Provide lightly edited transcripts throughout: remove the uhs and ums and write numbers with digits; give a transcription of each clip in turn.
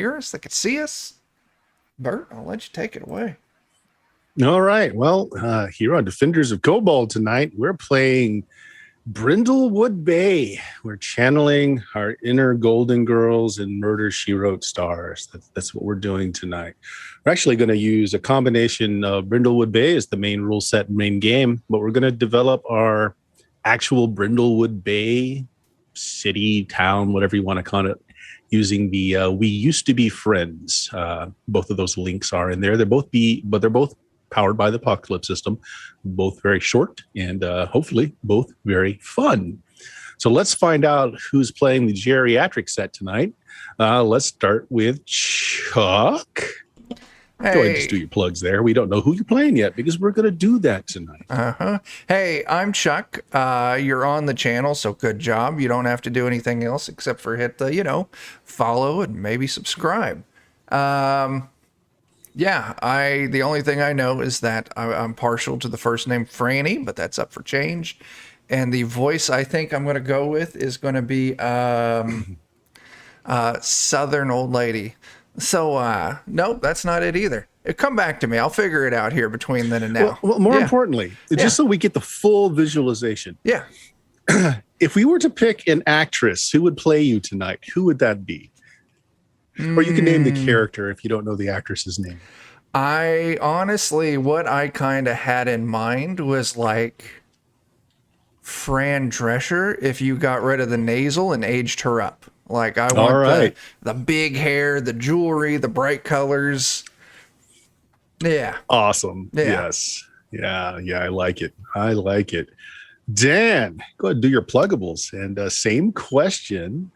hear us, that could see us. Bert, I'll let you take it away. All right. Well, here on Defenders of Cobalt tonight, we're playing Brindlewood Bay. We're channeling our inner Golden Girls and Murder, She Wrote stars. That's what we're doing tonight. We're actually going to use a combination of Brindlewood Bay as the main rule set and main game, but we're going to develop our actual Brindlewood Bay city, town, whatever you want to call it, using the We Used to Be Friends. Both of those links are in there. They're both powered by the Apocalypse system, both very short and hopefully both very fun. So let's find out who's playing the geriatric set tonight. Let's start with Chuck. Hey. Go ahead and just do your plugs there. We don't know who you're playing yet because we're going to do that tonight. Hey, I'm Chuck. You're on the channel, so good job. You don't have to do anything else except for hit the, follow and maybe subscribe. The only thing I know is that I'm partial to the first name Franny, but that's up for change. And the voice I think I'm going to go with is going to be Southern old lady. So, nope, that's not it either. Come back to me. I'll figure it out here between then and now. Well, more importantly, just so we get the full visualization. Yeah. If we were to pick an actress who would play you tonight, who would that be? Or you can name the character if you don't know the actress's name. I honestly, what I kind of had in mind was like Fran Drescher if you got rid of the nasal and aged her up. Like I want the big hair, the jewelry, the bright colors. Yeah. Awesome. Yeah. Yes. Yeah. I like it. Dan, go ahead and do your pluggables. And same question.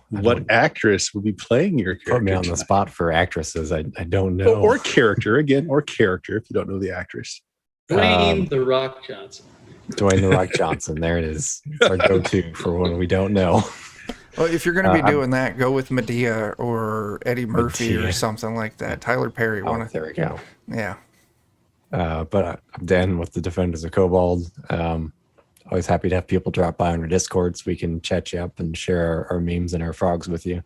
What actress would be playing your character? Put me on the spot for actresses. I don't know. Or character if you don't know the actress. Dwayne The Rock Johnson. Dwayne The Rock Johnson. There it is. It's our go-to for when we don't know. Well, if you're going to be doing that, go with Medea or Eddie Murphy or something like that. Tyler Perry. There we go. Yeah. But I'm Dan with the Defenders of Cobalt. Always happy to have people drop by on our Discord so we can chat you up and share our memes and our frogs with you.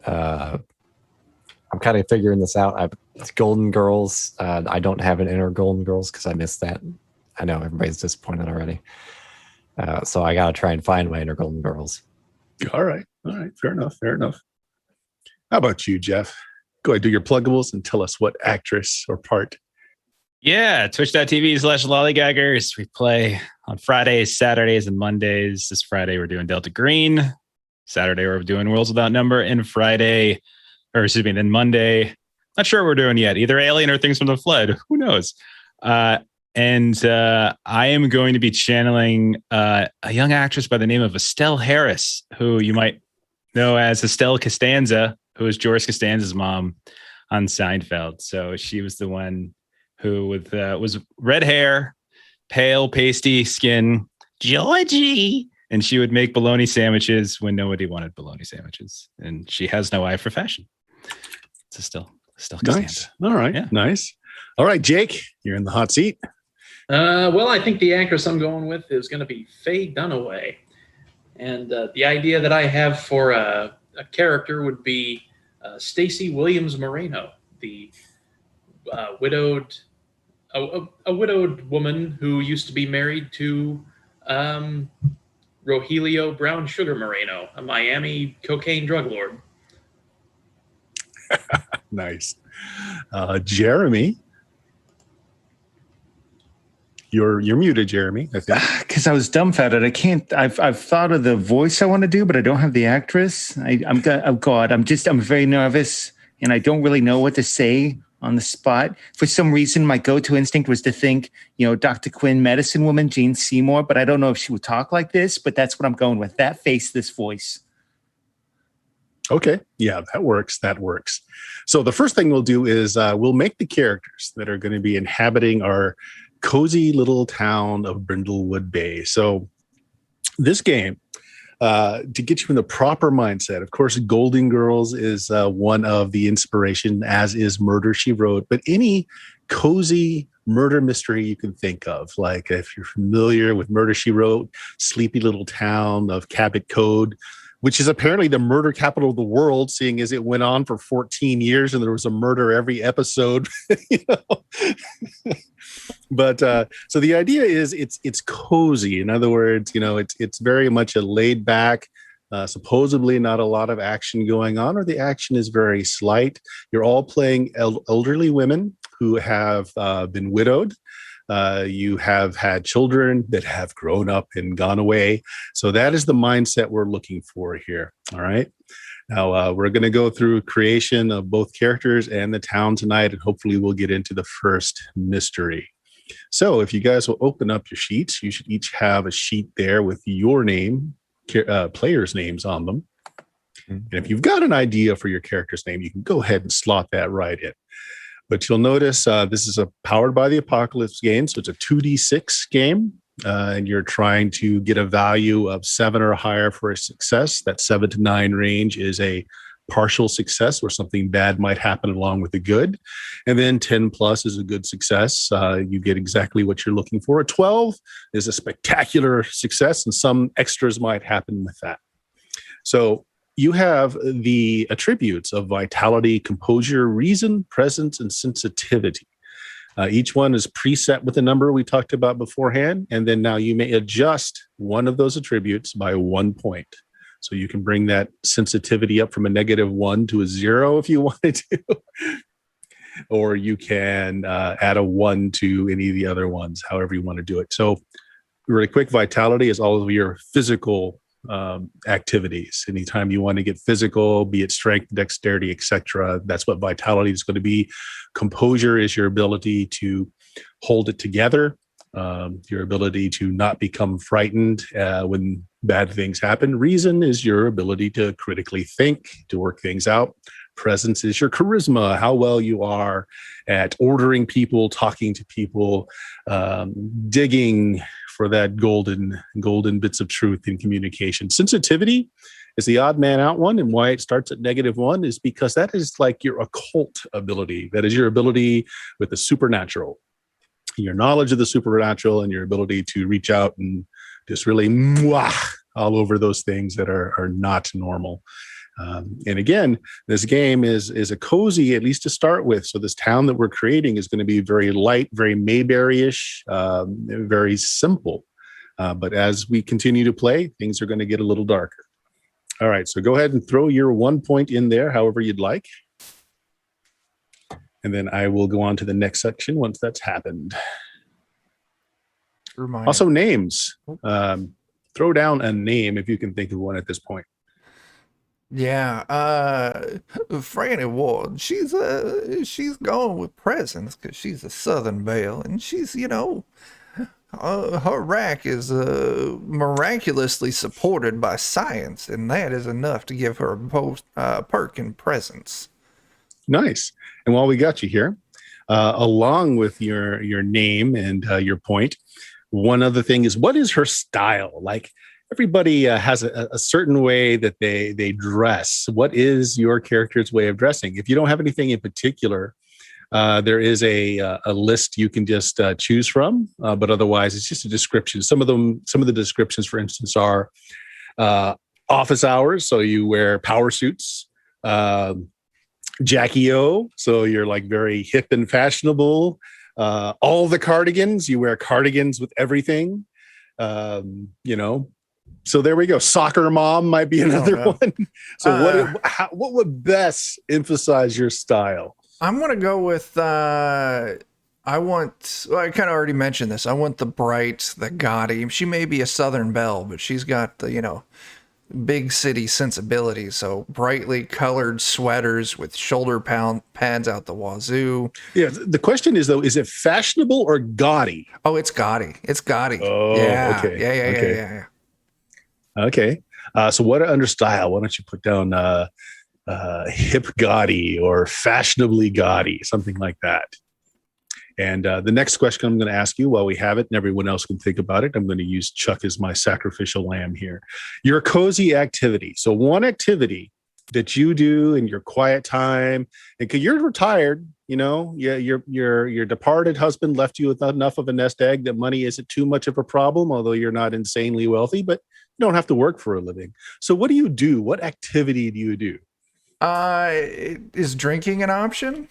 I'm kind of figuring this out. It's Golden Girls. I don't have an inner Golden Girls because I missed that. I know everybody's disappointed already. So I got to try and find my inner Golden Girls. All right. Fair enough. How about you, Jeff? Go ahead, do your pluggables and tell us what actress or part. Yeah, twitch.tv/lollygaggers. We play on Fridays, Saturdays, and Mondays. This Friday, we're doing Delta Green. Saturday, we're doing Worlds Without Number. And then Monday, not sure what we're doing yet. Either Alien or Things from the Flood. Who knows? I am going to be channeling a young actress by the name of Estelle Harris, who you might know as Estelle Costanza, who is Joris Costanza's mom on Seinfeld. So she was the one who was red hair, pale, pasty skin, Georgie. And she would make bologna sandwiches when nobody wanted bologna sandwiches. And she has no eye for fashion. So Estelle Costanza. Nice. All right. Nice. All right, Jake, you're in the hot seat. I think the actress I'm going with is going to be Faye Dunaway. And the idea that I have for a character would be Stacey Williams Moreno, the widowed woman who used to be married to Rogelio Brown Sugar Moreno, a Miami cocaine drug lord. Nice. Jeremy. You're muted, Jeremy, I think. Because I was dumbfounded. I've thought of the voice I want to do, but I don't have the actress. I'm very nervous and I don't really know what to say on the spot. For some reason, my go-to instinct was to think, Dr. Quinn, medicine woman, Jane Seymour, but I don't know if she would talk like this, but that's what I'm going with. That face, this voice. Okay. Yeah, that works. So the first thing we'll do is we'll make the characters that are going to be inhabiting our cozy little town of Brindlewood Bay. So this game, to get you in the proper mindset, of course, Golden Girls is one of the inspiration, as is Murder, She Wrote, but any cozy murder mystery you can think of. Like if you're familiar with Murder, She Wrote, sleepy little town of Cabot Code, which is apparently the murder capital of the world, seeing as it went on for 14 years and there was a murder every episode. You know? But so the idea is it's cozy. In other words, you know, it's very much a laid back, supposedly not a lot of action going on, or the action is very slight. You're all playing elderly women who have been widowed. You have had children that have grown up and gone away. So that is the mindset we're looking for here. All right. Now, we're going to go through creation of both characters and the town tonight, and hopefully we'll get into the first mystery. So if you guys will open up your sheets, you should each have a sheet there with your name, players' names on them. And if you've got an idea for your character's name, you can go ahead and slot that right in. But you'll notice this is a Powered by the Apocalypse game. So it's a 2d6 game. And you're trying to get a value of 7 or higher for a success. That 7 to 9 range is a partial success where something bad might happen along with the good. And then 10 plus is a good success. You get exactly what you're looking for. A 12 is a spectacular success, and some extras might happen with that. So you have the attributes of vitality, composure, reason, presence, and sensitivity. Each one is preset with a number we talked about beforehand. And then now you may adjust one of those attributes by 1 point. So you can bring that sensitivity up from a -1 to a 0 if you wanted to. Or you can add a 1 to any of the other ones, however you want to do it. So really quick, vitality is all of your physical activities. Anytime you want to get physical, be it strength, dexterity, etc., that's what vitality is going to be. Composure is your ability to hold it together, your ability to not become frightened when bad things happen. Reason is your ability to critically think, to work things out. Presence is your charisma, how well you are at ordering people, talking to people, digging for that golden bits of truth in communication. Sensitivity is the odd man out one, and why it starts at -1 is because that is like your occult ability. That is your ability with the supernatural, your knowledge of the supernatural, and your ability to reach out and just really all over those things that are not normal. And again, this game is a cozy, at least to start with. So this town that we're creating is going to be very light, very Mayberry-ish, very simple. But as we continue to play, things are going to get a little darker. All right, so go ahead and throw your 1 point in there, however you'd like. And then I will go on to the next section once that's happened. Also, names. Throw down a name if you can think of one at this point. Yeah, Franny Ward, she's going with presence because she's a Southern Belle, and she's, you know, her rank is miraculously supported by science, and that is enough to give her a perk in presence. Nice. And while we got you here, along with your name and your point, one other thing is, what is her style? Like, everybody has a certain way that they dress. What is your character's way of dressing? If you don't have anything in particular, there is a list you can just choose from. But otherwise, it's just a description. Some of the descriptions, for instance, are office hours. So you wear power suits. Jackie O. So you're like very hip and fashionable. All the cardigans, you wear cardigans with everything. You know. So there we go. Soccer mom might be another one. So what would best emphasize your style? I'm going to go with, I kind of already mentioned this. I want the bright, the gaudy. She may be a Southern belle, but she's got the, you know, big city sensibility. So brightly colored sweaters with shoulder pads out the wazoo. Yeah. The question is, though, is it fashionable or gaudy? Oh, it's gaudy. It's gaudy. Oh, yeah. Okay. Yeah. Okay. So what under style? Why don't you put down hip gaudy or fashionably gaudy, something like that. And the next question I'm going to ask you while we have it and everyone else can think about it, I'm going to use Chuck as my sacrificial lamb here. Your cozy activity. So one activity that you do in your quiet time, and because you're retired, you know, your departed husband left you with enough of a nest egg that money isn't too much of a problem, although you're not insanely wealthy, but don't have to work for a living. So what do you do? What activity do you do? Is drinking an option?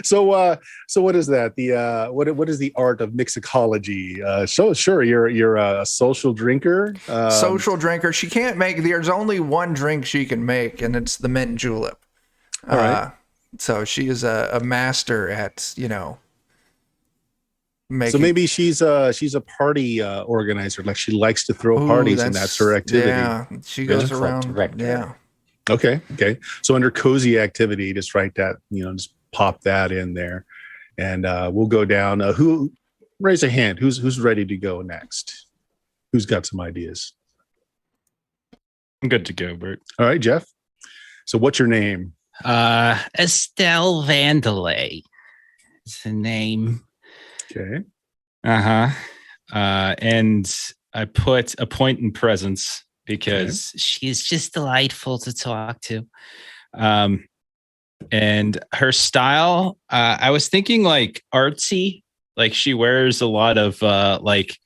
So what is that? The what is the art of mixicology? So sure, you're a social drinker. Social drinker. She can't make. There's only one drink she can make, and it's the mint julep. All right. So she is a master at making. So maybe she's a party organizer. Like she likes to throw parties, and that's her activity. Yeah, she goes Club around. director. Yeah. Okay. So under cozy activity, just write that. Just pop that in there, and we'll go down. Who raise a hand? Who's ready to go next? Who's got some ideas? I'm good to go, Bert. All right, Jeff. So what's your name? Estelle Vandelay. It's the name. Okay. And I put a point in presence because she's just delightful to talk to. And her style, I was thinking like artsy, like she wears a lot of like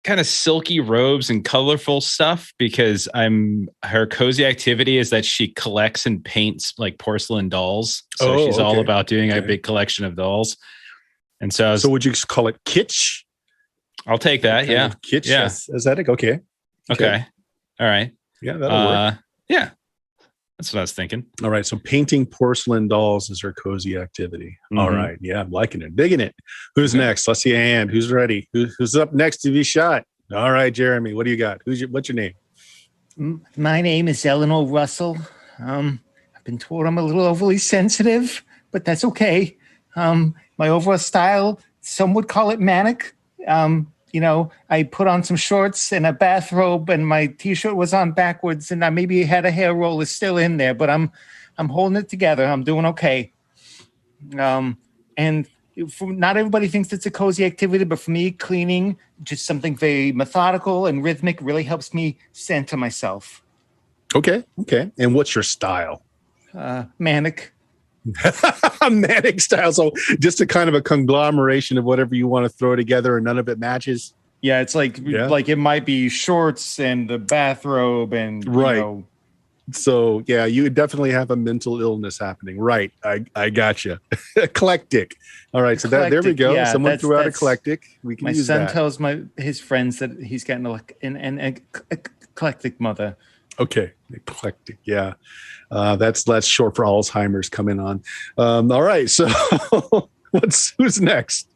kind of silky robes and colorful stuff because her cozy activity is that she collects and paints like porcelain dolls. So she's all about doing a big collection of dolls. And so would you call it kitsch? I'll take that. Yeah. Kitsch. Yeah. Aesthetic. Okay. Okay. All right. Yeah, that'll work. Yeah. That's what I was thinking. All right. So painting porcelain dolls is her cozy activity. Mm-hmm. All right. Yeah, I'm liking it. Digging it. Who's next? Let's see a hand. Who's ready? Who's up next to be shot? All right, Jeremy. What do you got? What's your name? My name is Eleanor Russell. I've been told I'm a little overly sensitive, but that's okay. My overall style, some would call it manic. I put on some shorts and a bathrobe, and my t-shirt was on backwards, and I maybe had a hair roller still in there, but I'm holding it together. I'm doing okay. And not everybody thinks it's a cozy activity, but for me, cleaning, just something very methodical and rhythmic, really helps me center myself. Okay. And what's your style? Manic. Manic style. So just a kind of a conglomeration of whatever you want to throw together, and none of it matches. Yeah, it's like it might be shorts and the bathrobe and right. So yeah, you definitely have a mental illness happening. Right. I gotcha. Eclectic. All right. So there we go. Yeah, someone threw out eclectic. We can use that. My son tells his friends that he's getting an eclectic mother. Okay. Eclectic. Yeah. That's short for Alzheimer's coming on. All right. So who's next?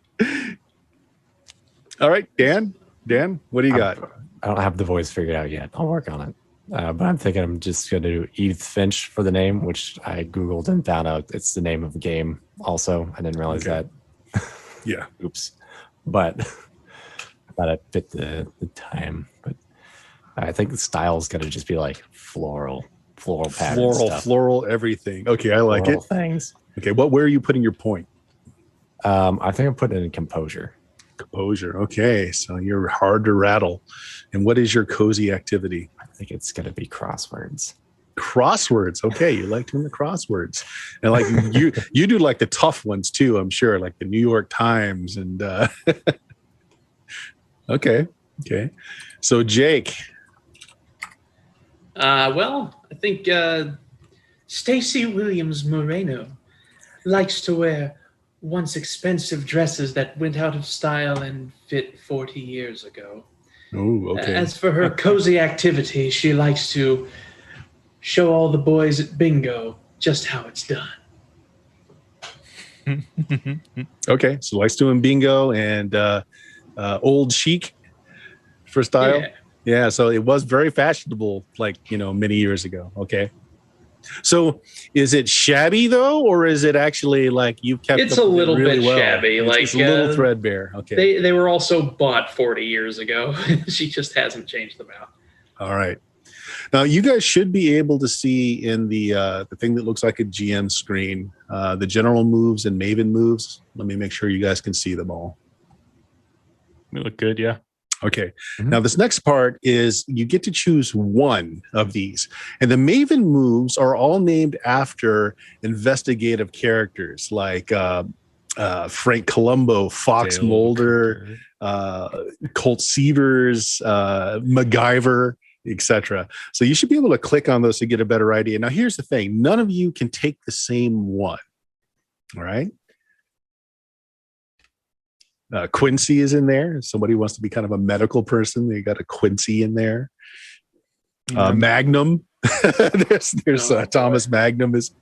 All right, Dan, what do you got? I don't have the voice figured out yet. I'll work on it. But I'm thinking I'm just going to do Edith Finch for the name, which I Googled and found out it's the name of the game also. I didn't realize that. Yeah. Oops. But I thought it fit the time. But I think the style is going to just be like floral pattern stuff. Floral everything. Okay, I like floral it. Things. Okay, where are you putting your point? I think I'm putting it in composure. Composure. Okay, so you're hard to rattle. And what is your cozy activity? I think it's going to be crosswords. Crosswords. Okay, you like doing the crosswords, and like you do like the tough ones too. I'm sure, like the New York Times and. Okay. So Jake. Well, I think Stacey Williams Moreno likes to wear once expensive dresses that went out of style and fit 40 years ago. Oh, okay. As for her cozy activity, she likes to show all the boys at bingo just how it's done. Okay, so likes doing bingo and old chic for style. Yeah, so it was very fashionable, like, many years ago. Okay. So is it shabby though, or is it actually like you've kept it's a little really bit well? Shabby. It's a little threadbare. Okay. They were also bought 40 years ago. She just hasn't changed them out. All right. Now you guys should be able to see in the thing that looks like a GM screen, the general moves and Maven moves. Let me make sure you guys can see them all. They look good, yeah. Okay. Mm-hmm. Now this next part is you get to choose one of these. And the Maven moves are all named after investigative characters like Frank Columbo, Fox Dale Mulder, Cooper. Colt Seavers, MacGyver, etc. So you should be able to click on those to get a better idea. Now, here's the thing. None of you can take the same one. All right. Quincy is in there. If somebody wants to be kind of a medical person, they got a Quincy in there. Magnum. there's Thomas Magnum is.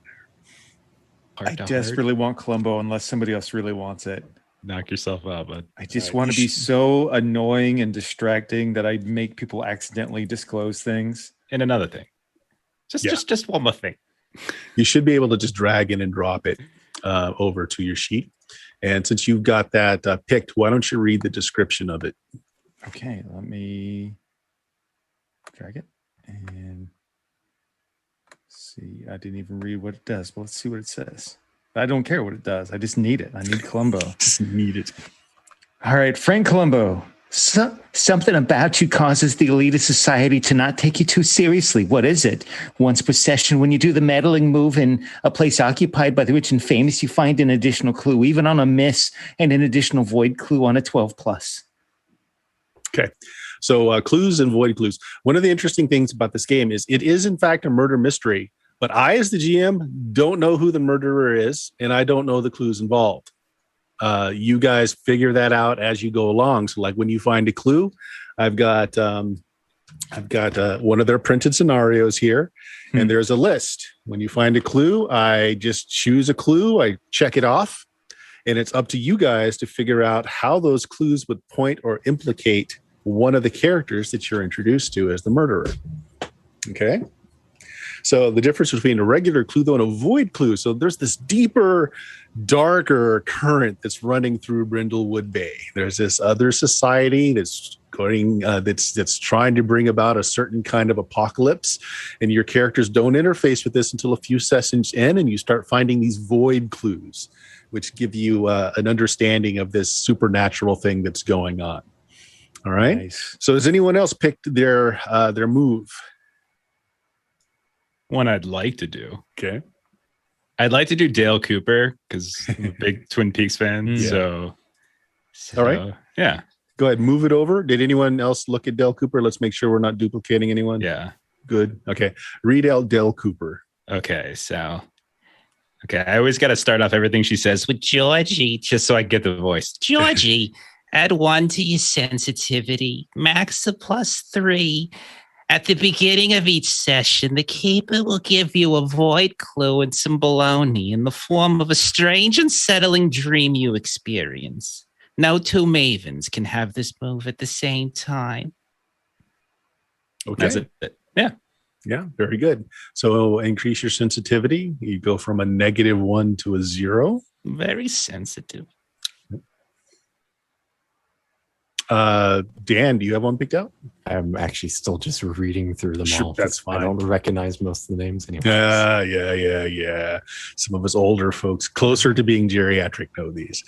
I desperately want Columbo unless somebody else really wants it. Knock yourself out, bud. I just want to be so annoying and distracting that I make people accidentally disclose things. And another thing. Just one more thing. You should be able to just drag in and drop it over to your sheet. And since you've got that picked, why don't you read the description of it? Okay, let me drag it and see. I didn't even read what it does, but let's see what it says. I don't care what it does. I just need it. I need Columbo. Just need it. All right, Frank Columbo. Something about you causes the elitist society to not take you too seriously. What is it? Once per session, when you do the meddling move in a place occupied by the rich and famous, you find an additional clue, even on a miss, and an additional void clue on a 12+. Okay. So clues and void clues. One of the interesting things about this game is it is, in fact, a murder mystery. But I, as the GM, don't know who the murderer is, and I don't know the clues involved. You guys figure that out as you go along. So, like when you find a clue, I've got one of their printed scenarios here, and there's a list. When you find a clue, I just choose a clue, I check it off, and it's up to you guys to figure out how those clues would point or implicate one of the characters that you're introduced to as the murderer. Okay. So the difference between a regular clue, though, and a void clue. So there's this deeper, darker current that's running through Brindlewood Bay. There's this other society that's going, that's trying to bring about a certain kind of apocalypse, and your characters don't interface with this until a few sessions in, and you start finding these void clues, which give you an understanding of this supernatural thing that's going on. All right. Nice. So has anyone else picked their move? One I'd like to do. Okay. I'd like to do Dale Cooper because I'm a big Twin Peaks fan. Yeah. So All right. Yeah. Go ahead. Move it over. Did anyone else look at Dale Cooper? Let's make sure we're not duplicating anyone. Yeah. Good. Okay. Read out Dale Cooper. Okay. So, I always got to start off everything she says with Georgie, just so I get the voice. Georgie, add 1 to your sensitivity, max a +3. At the beginning of each session, the keeper will give you a void clue and some baloney in the form of a strange and settling dream you experience. No two mavens can have this move at the same time. Okay. That's it. Yeah. Yeah. Very good. So increase your sensitivity. You go from a -1 to a 0. Very sensitive. Dan, do you have one picked out? I'm actually still just reading through them Sure, all. that's fine. I don't recognize most of the names anymore. Yeah. Some of us older folks closer to being geriatric know these.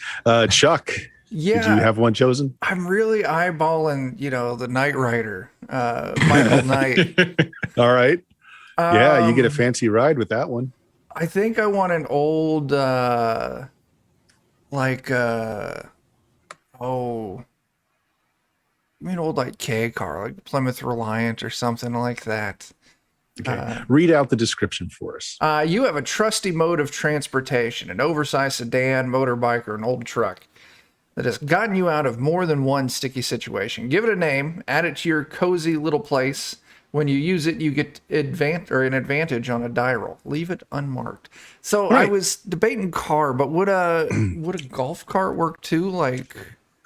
Chuck, Yeah. did you have one chosen? I'm really eyeballing, the Knight Rider, Michael Knight. All right. Yeah, you get a Um, fancy ride with that one. I think I want an old, K car, like Plymouth Reliant or something like that. Okay. Read out the description for us. You have a trusty mode of transportation, an oversized sedan, motorbike, or an old truck that has gotten you out of more than one sticky situation. Give it a name, add it to your cozy little place. When you use it, you get an advantage on a die roll. Leave it unmarked. So I Right. was debating car, but would a golf cart work too? Like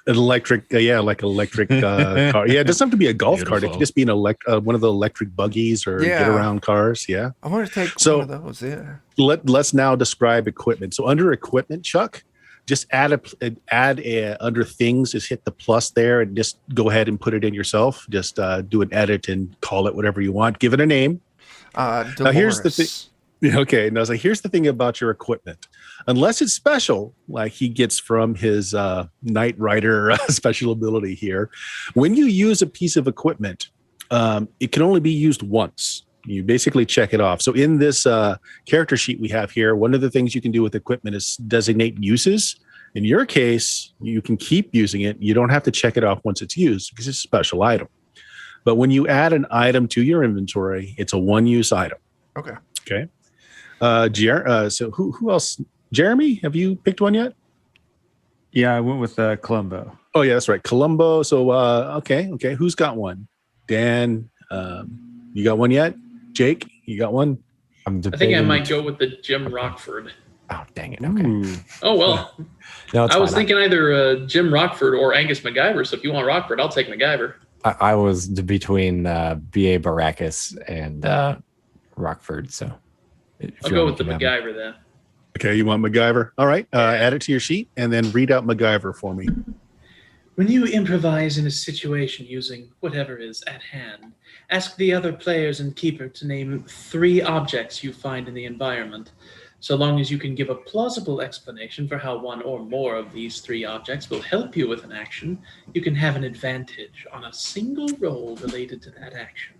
An electric, like electric car. Yeah, it doesn't have to be a golf cart. It Beautiful. could just be one of the electric buggies or Yeah. get around cars. Yeah. I want to take So- one of those. Yeah. Let's now describe equipment. So under equipment, Chuck, just add under things, just hit the plus there and just go ahead and put it in yourself. Just do an edit and call it whatever you want. Give it a name. Dolores. Now, here's the thing. Okay. Now, so here's the thing about your equipment. Unless it's special, like he gets from his Knight Rider special ability here, when you use a piece of equipment, it can only be used once. You basically check it off. So in this character sheet we have here, one of the things you can do with equipment is designate uses. In your case, you can keep using it. You don't have to check it off once it's used because it's a special item. But when you add an item to your inventory, it's a one-use item. Okay. Okay. So who else? Jeremy, have you picked one yet? Yeah, I went with Columbo. Oh, yeah, that's right. Columbo. So, okay. Who's got one? Dan, you got one yet? Jake, you got one? I think I might go with the Jim Rockford. Oh, dang it. Okay. Ooh. Oh, well. No, it's I was fine. thinking either Jim Rockford or Angus MacGyver. So if you want Rockford, I'll take MacGyver. I was between B.A. Baracus and Rockford. So I'll go with the MacGyver then. Okay, you want MacGyver? All right, add it to your sheet and then read out MacGyver for me. When you improvise in a situation using whatever is at hand, ask the other players and keeper to name 3 objects you find in the environment. So long as you can give a plausible explanation for how one or more of these 3 objects will help you with an action, you can have an advantage on a single roll related to that action.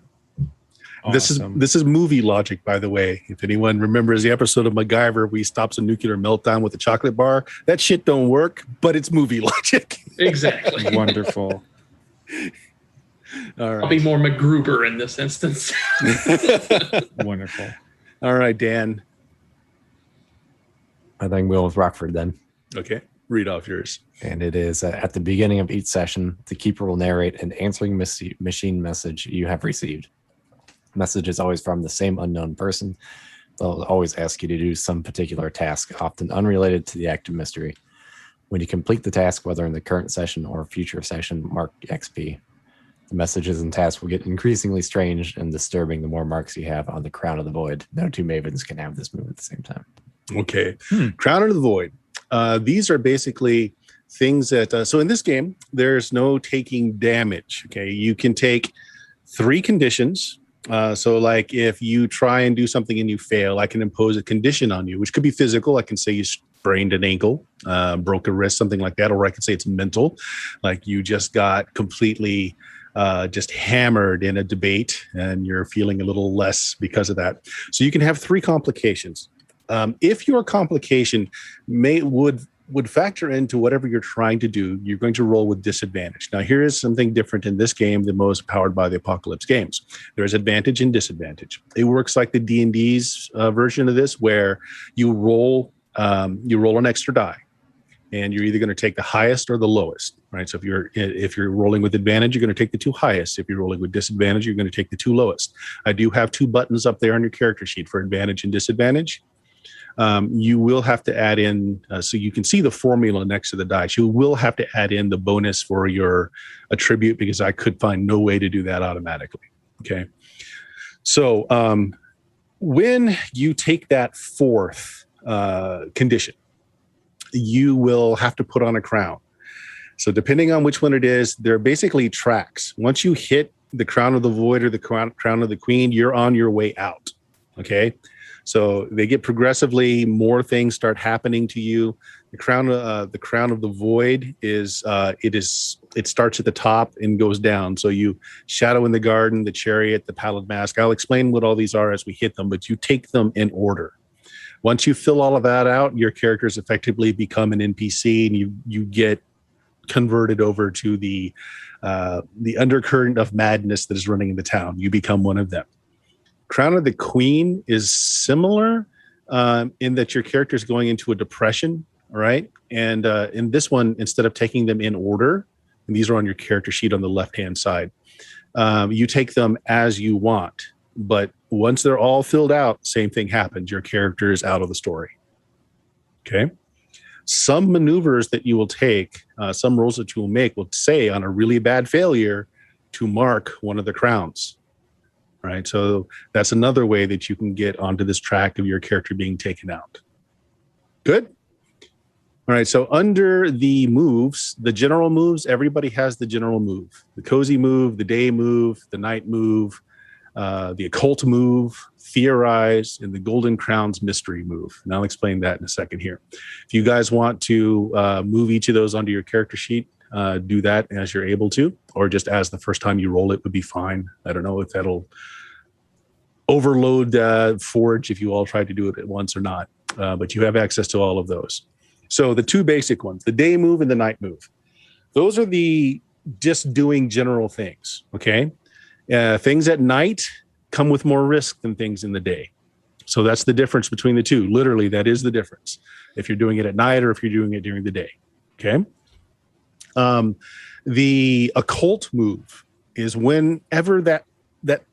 Awesome. This is movie logic, by the way. If anyone remembers the episode of MacGyver where he stops a nuclear meltdown with a chocolate bar, that shit don't work, but it's movie logic. Exactly. Wonderful. All right. I'll be more MacGruber in this instance. Wonderful. All right, Dan. I think we'll go with Rockford then. Okay, read off yours. And it is at the beginning of each session, the keeper will narrate an answering machine message you have received. Message is always from the same unknown person. They'll always ask you to do some particular task, often unrelated to the active mystery. When you complete the task, whether in the current session or future session, mark XP. The messages and tasks will get increasingly strange and disturbing the more marks you have on the Crown of the Void. No 2 mavens can have this move at the same time. Okay. Crown of the Void. These are basically things that, so in this game, there's no taking damage. Okay. You can take 3 conditions. So like if you try and do something and you fail, I can impose a condition on you, which could be physical. I can say you sprained an ankle, broke a wrist, something like that. Or I can say it's mental, like you just got completely just hammered in a debate and you're feeling a little less because of that. So you can have 3 complications. If your complication would factor into whatever you're trying to do, you're going to roll with disadvantage. Now, here is something different in this game than most Powered by the Apocalypse games. There is advantage and disadvantage. It works like the D&D's version of this, where you roll an extra die, and you're either going to take the highest or the lowest, right? So if you're rolling with advantage, you're going to take the 2 highest. If you're rolling with disadvantage, you're going to take the 2 lowest. I do have 2 buttons up there on your character sheet for advantage and disadvantage. You will have to add in, so you can see the formula next to the dice. You will have to add in the bonus for your attribute because I could find no way to do that automatically. Okay. So when you take that 4th condition, you will have to put on a crown. So depending on which one it is, they're basically tracks. Once you hit the Crown of the Void or the Crown of the Queen, you're on your way out. Okay. So they get progressively more things start happening to you. The crown of the Void is it starts at the top and goes down. So you Shadow in the Garden, the Chariot, the Pallid Mask. I'll explain what all these are as we hit them, but you take them in order. Once you fill all of that out, your characters effectively become an NPC, and you get converted over to the undercurrent of madness that is running in the town. You become one of them. Crown of the Queen is similar in that your character is going into a depression, right? And in this one, instead of taking them in order, and these are on your character sheet on the left-hand side, you take them as you want. But once they're all filled out, same thing happens. Your character is out of the story. Okay? Some maneuvers that you will take, some rolls that you will make will say on a really bad failure to mark one of the crowns. Right. So that's another way that you can get onto this track of your character being taken out. Good. All right. So under the moves, the general moves, everybody has the general move, the cozy move, the day move, the night move, the occult move, theorize, and the Golden Crown's mystery move. And I'll explain that in a second here. If you guys want to move each of those onto your character sheet, do that as you're able to, or just as the first time you roll it would be fine. I don't know if that'll overload Forge if you all try to do it at once or not, but you have access to all of those. So the two basic ones, the day move and the night move. Those are the just doing general things, okay? Things at night come with more risk than things in the day. So that's the difference between the two. Literally, that is the difference. If you're doing it at night or if you're doing it during the day, okay? The occult move is whenever that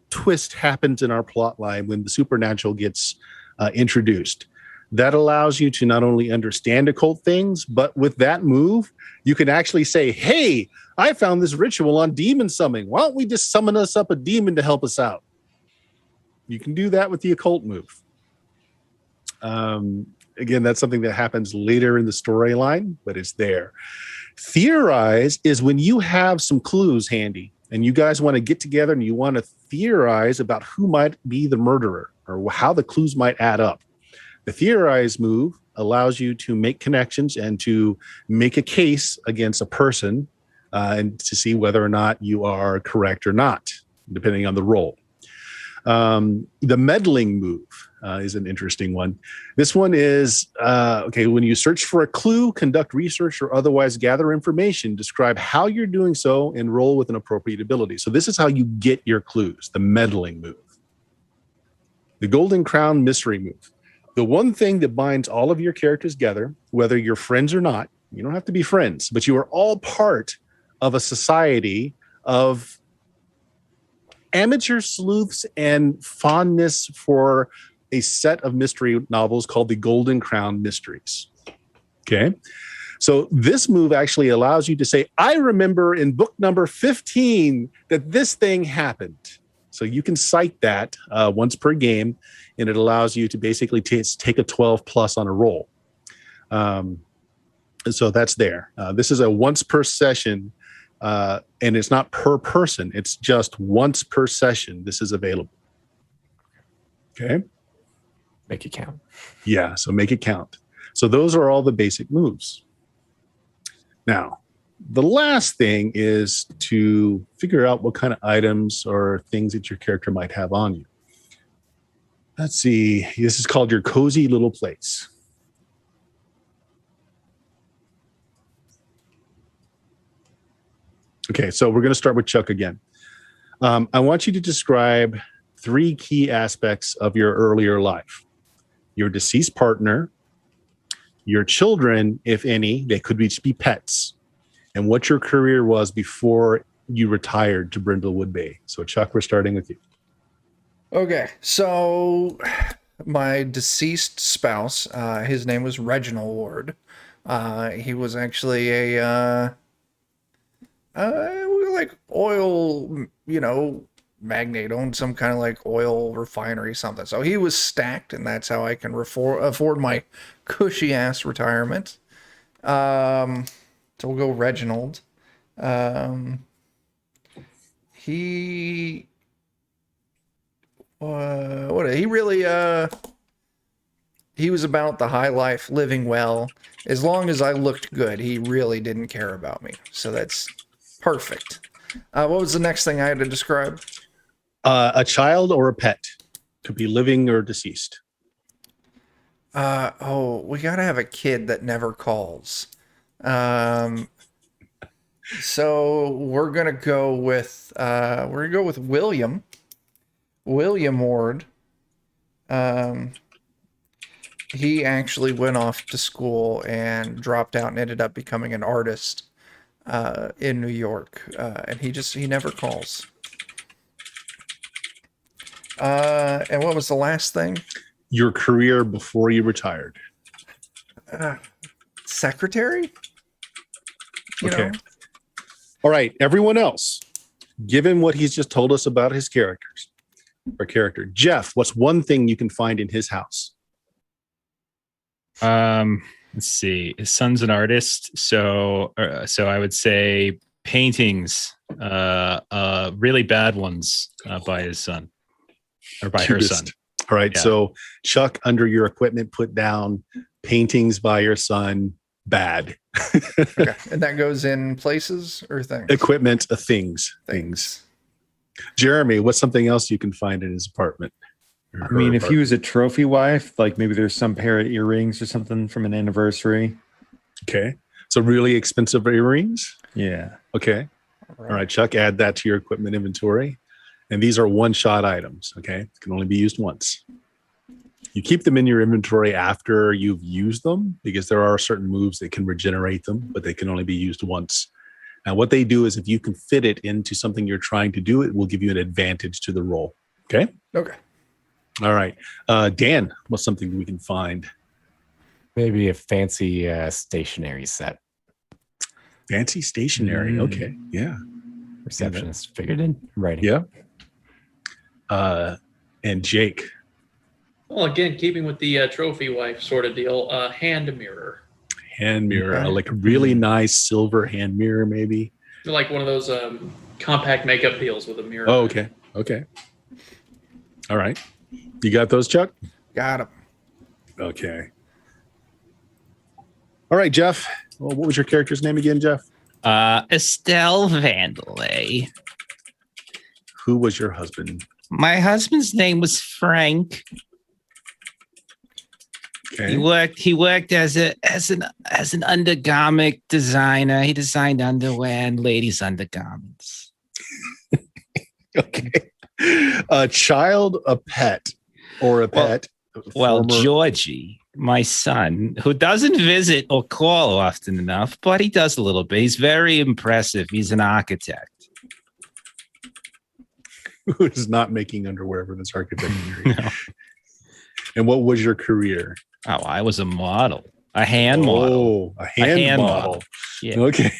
twist happens in our plot line, when the supernatural gets introduced. That allows you to not only understand occult things, but with that move, you can actually say, hey, I found this ritual on demon summoning. Why don't we just summon us up a demon to help us out? You can do that with the occult move. Again, that's something that happens later in the storyline, but it's there. Theorize is when you have some clues handy and you guys want to get together and you want to theorize about who might be the murderer or how the clues might add up. The theorize move allows you to make connections and to make a case against a person and to see whether or not you are correct or not, depending on the role. The meddling move is an interesting one. This one is, when you search for a clue, conduct research, or otherwise gather information, describe how you're doing so and roll with an appropriate ability. So this is how you get your clues, the meddling move. The Golden Crown mystery move. The one thing that binds all of your characters together, whether you're friends or not, you don't have to be friends, but you are all part of a society of amateur sleuths and fondness for a set of mystery novels called the Golden Crown Mysteries. Okay. So this move actually allows you to say, I remember in book number 15 that this thing happened. So you can cite that once per game, and it allows you to basically take a 12 plus on a roll. So that's there. This is a once per session, and it's not per person. It's just once per session. This is available. Okay. Make it count. Yeah. So make it count. So those are all the basic moves. Now, the last thing is to figure out what kind of items or things that your character might have on you. Let's see. This is called your cozy little place. Okay, so we're going to start with Chuck again. I want you to describe 3 key aspects of your earlier life. Your deceased partner, your children, if any, they could be pets, and what your career was before you retired to Brindlewood Bay. So, Chuck, we're starting with you. Okay, so my deceased spouse, his name was Reginald Ward. He was actually a like oil, magnate, owned some kind of like oil refinery, something. So he was stacked, and that's how I can afford my cushy ass retirement. So we'll go Reginald. He was about the high life, living well. As long as I looked good, he really didn't care about me. So that's perfect. What was the next thing I had to describe? A child or a pet. Could be living or deceased. We gotta have a kid that never calls. So we're gonna go with William. William Ward. He actually went off to school and dropped out and ended up becoming an artist in New York. And he never calls. And what was the last thing? Your career before you retired. Secretary? Okay. All right. Everyone else, given what he's just told us about his character, Jeff, what's one thing you can find in his house? Let's see. His son's an artist, so I would say paintings, really bad ones by his son or by her son. All right. Yeah. So Chuck, under your equipment, put down paintings by your son. Bad. Okay. And that goes in places or things? Equipment, things. Jeremy, what's something else you can find in his apartment? I mean, if he was a trophy wife, like maybe there's some pair of earrings or something from an anniversary. Okay. So really expensive earrings. Yeah. Okay. All right, Chuck, add that to your equipment inventory. And these are one-shot items, okay? Can only be used once. You keep them in your inventory after you've used them because there are certain moves that can regenerate them, but they can only be used once. Now, what they do is if you can fit it into something you're trying to do, it will give you an advantage to the roll, okay? Okay. All right. Dan, what's something we can find? Maybe a fancy stationery set. Fancy stationery. Okay. Yeah. Receptionist figured in writing. Yeah. And Jake. Well, again, keeping with the trophy wife sort of deal, hand mirror. Hand mirror. Okay. Like a really nice silver hand mirror, maybe. Like one of those compact makeup deals with a mirror. Oh, okay. Okay. All right. You got those, Chuck? Got him. Okay. All right, Jeff. Well, what was your character's name again, Jeff? Estelle Vandelay. Who was your husband? My husband's name was Frank. Okay. He worked as an undergarment designer. He designed underwear and ladies' undergarments. Okay. A child, a pet, or a pet. Well, former- Georgie, my son, who doesn't visit or call often enough, but he does a little bit. He's very impressive. He's an architect. who is not making underwear for this architecture. No. And what was your career? Oh, I was a model, a hand model. Oh, a hand model. Yeah. Okay.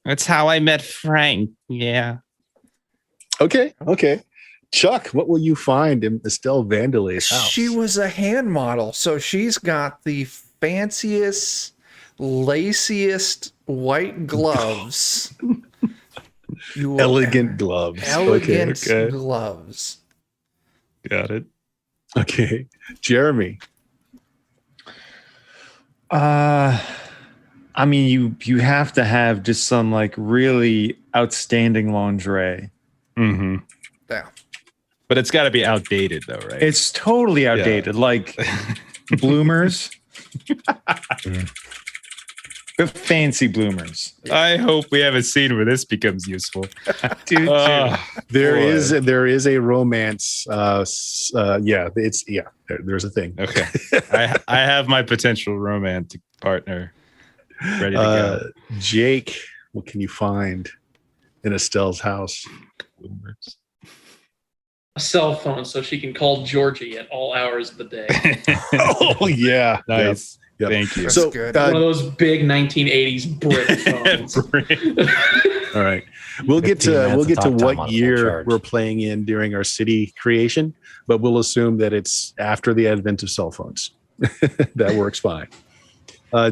That's how I met Frank. Yeah. Okay. Chuck, what will you find in Estelle Vandelay's house? She was a hand model, so she's got the fanciest, laciest white gloves. You will- Elegant gloves. Elegant Okay. gloves. Got it. Okay. Jeremy. I mean, you have to have just some like really outstanding lingerie. Mm-hmm. Yeah. But it's got to be outdated, though, right? It's totally outdated, like bloomers, but fancy bloomers. I hope we have a scene where this becomes useful. Dude, There Boy. is a romance. There's a thing. Okay. I have my potential romantic partner ready to go. Jake, what can you find in Estelle's house? Bloomers. A cell phone so she can call Georgie at all hours of the day. Oh yeah, Nice. Yep. Thank you. That's So good. One of those big 1980s brick phones. all right, we'll get 15 to minutes of talk time what on full year charge. we're playing in during our city creation, but we'll assume that it's after the advent of cell phones. That works fine.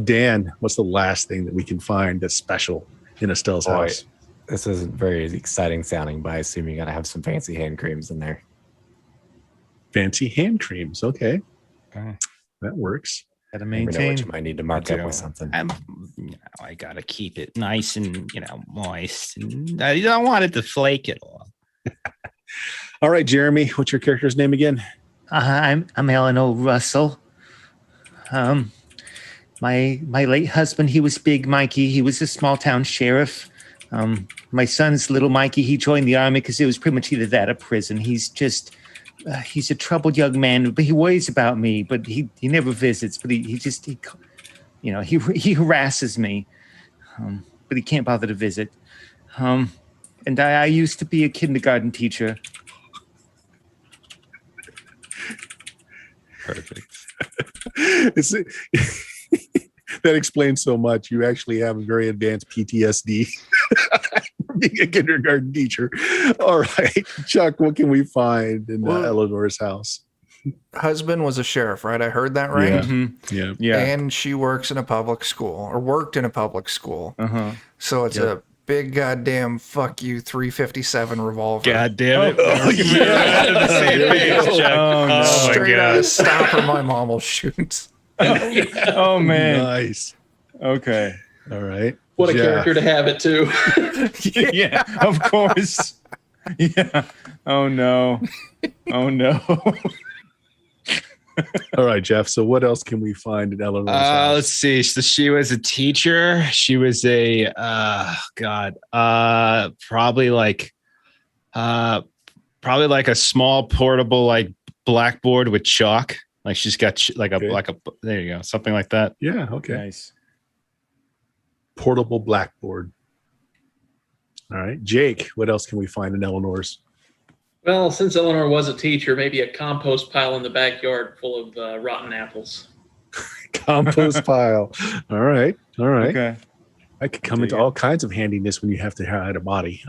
Dan, what's the last thing that we can find that's special in Estelle's Boy. house? This isn't very exciting sounding, but I assume you got to have some fancy hand creams in there. Fancy hand creams. Okay, Okay. that works. gotta Never know maintain. what you might need to mark up with something. I got to keep it nice and, moist. And I don't want it to flake at all. All right, Jeremy, what's your character's name again? I'm Eleanor Russell. My late husband, he was Big Mikey. He was a small town sheriff. My son's little Mikey, he joined the army because it was pretty much either that or prison. He's just, he's a troubled young man, but he worries about me, but he never visits, but he harasses me, but he can't bother to visit. And I used to be a kindergarten teacher. Perfect. It's, that explains so much. You actually have a very advanced PTSD from being a kindergarten teacher. All right, Chuck, what can we find in Eleanor's house? Husband was a sheriff, right? I heard that right. Yeah. Mhm. Yeah. Yeah. And she works in a public school or worked in a public school. Uh-huh. So it's a big goddamn fuck you 357 revolver. God damn it. Oh, yeah. We're on the same page, Chuck. Oh, no. my Straight out God. of stopper my mom will shoot. Oh man. Nice. Okay. All right. What a Jeff. character to have it too. Yeah, of course. Yeah. Oh no. Oh no. All right, Jeff. So what else can we find in Eleanor's house? Let's see. So she was a teacher. She was a probably like a small portable like blackboard with chalk. Like she's got there you go, something like that. Yeah. Okay. Nice. Portable blackboard. All right, Jake. What else can we find in Eleanor's? Well, since Eleanor was a teacher, maybe a compost pile in the backyard full of rotten apples. Compost pile. All right. Okay. I could come into all kinds of handiness when you have to hide a body.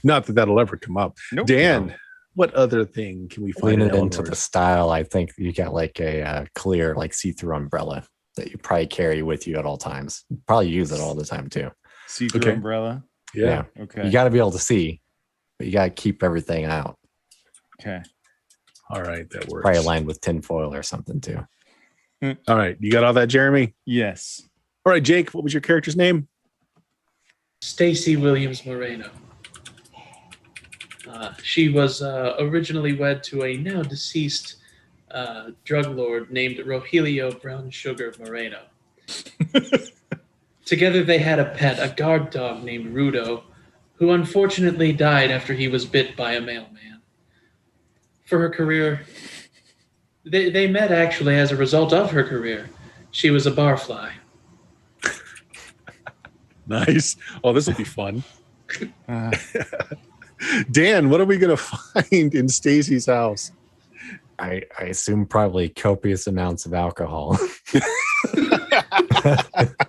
Not that that'll ever come up. Nope. Dan, what other thing can we find Lean in it into the Eleanor's? style. I think you got like a clear, like see-through umbrella that you probably carry with you at all times. Probably use it all the time too. See-through Okay. umbrella. Yeah. Okay. You got to be able to see, but you got to keep everything out. Okay. All right, that works. Probably lined with tinfoil or something too. All right, you got all that, Jeremy? Yes. All right, Jake, what was your character's name? Stacy Williams Moreno. She was originally wed to a now deceased drug lord named Rogelio Brown Sugar Moreno. Together they had a pet, a guard dog named Rudo, who unfortunately died after he was bit by a mailman. For her career, they met actually as a result of her career. She was a barfly. Nice. Oh, this will be fun. Uh, Dan, what are we going to find in Stacy's house? I assume probably copious amounts of alcohol.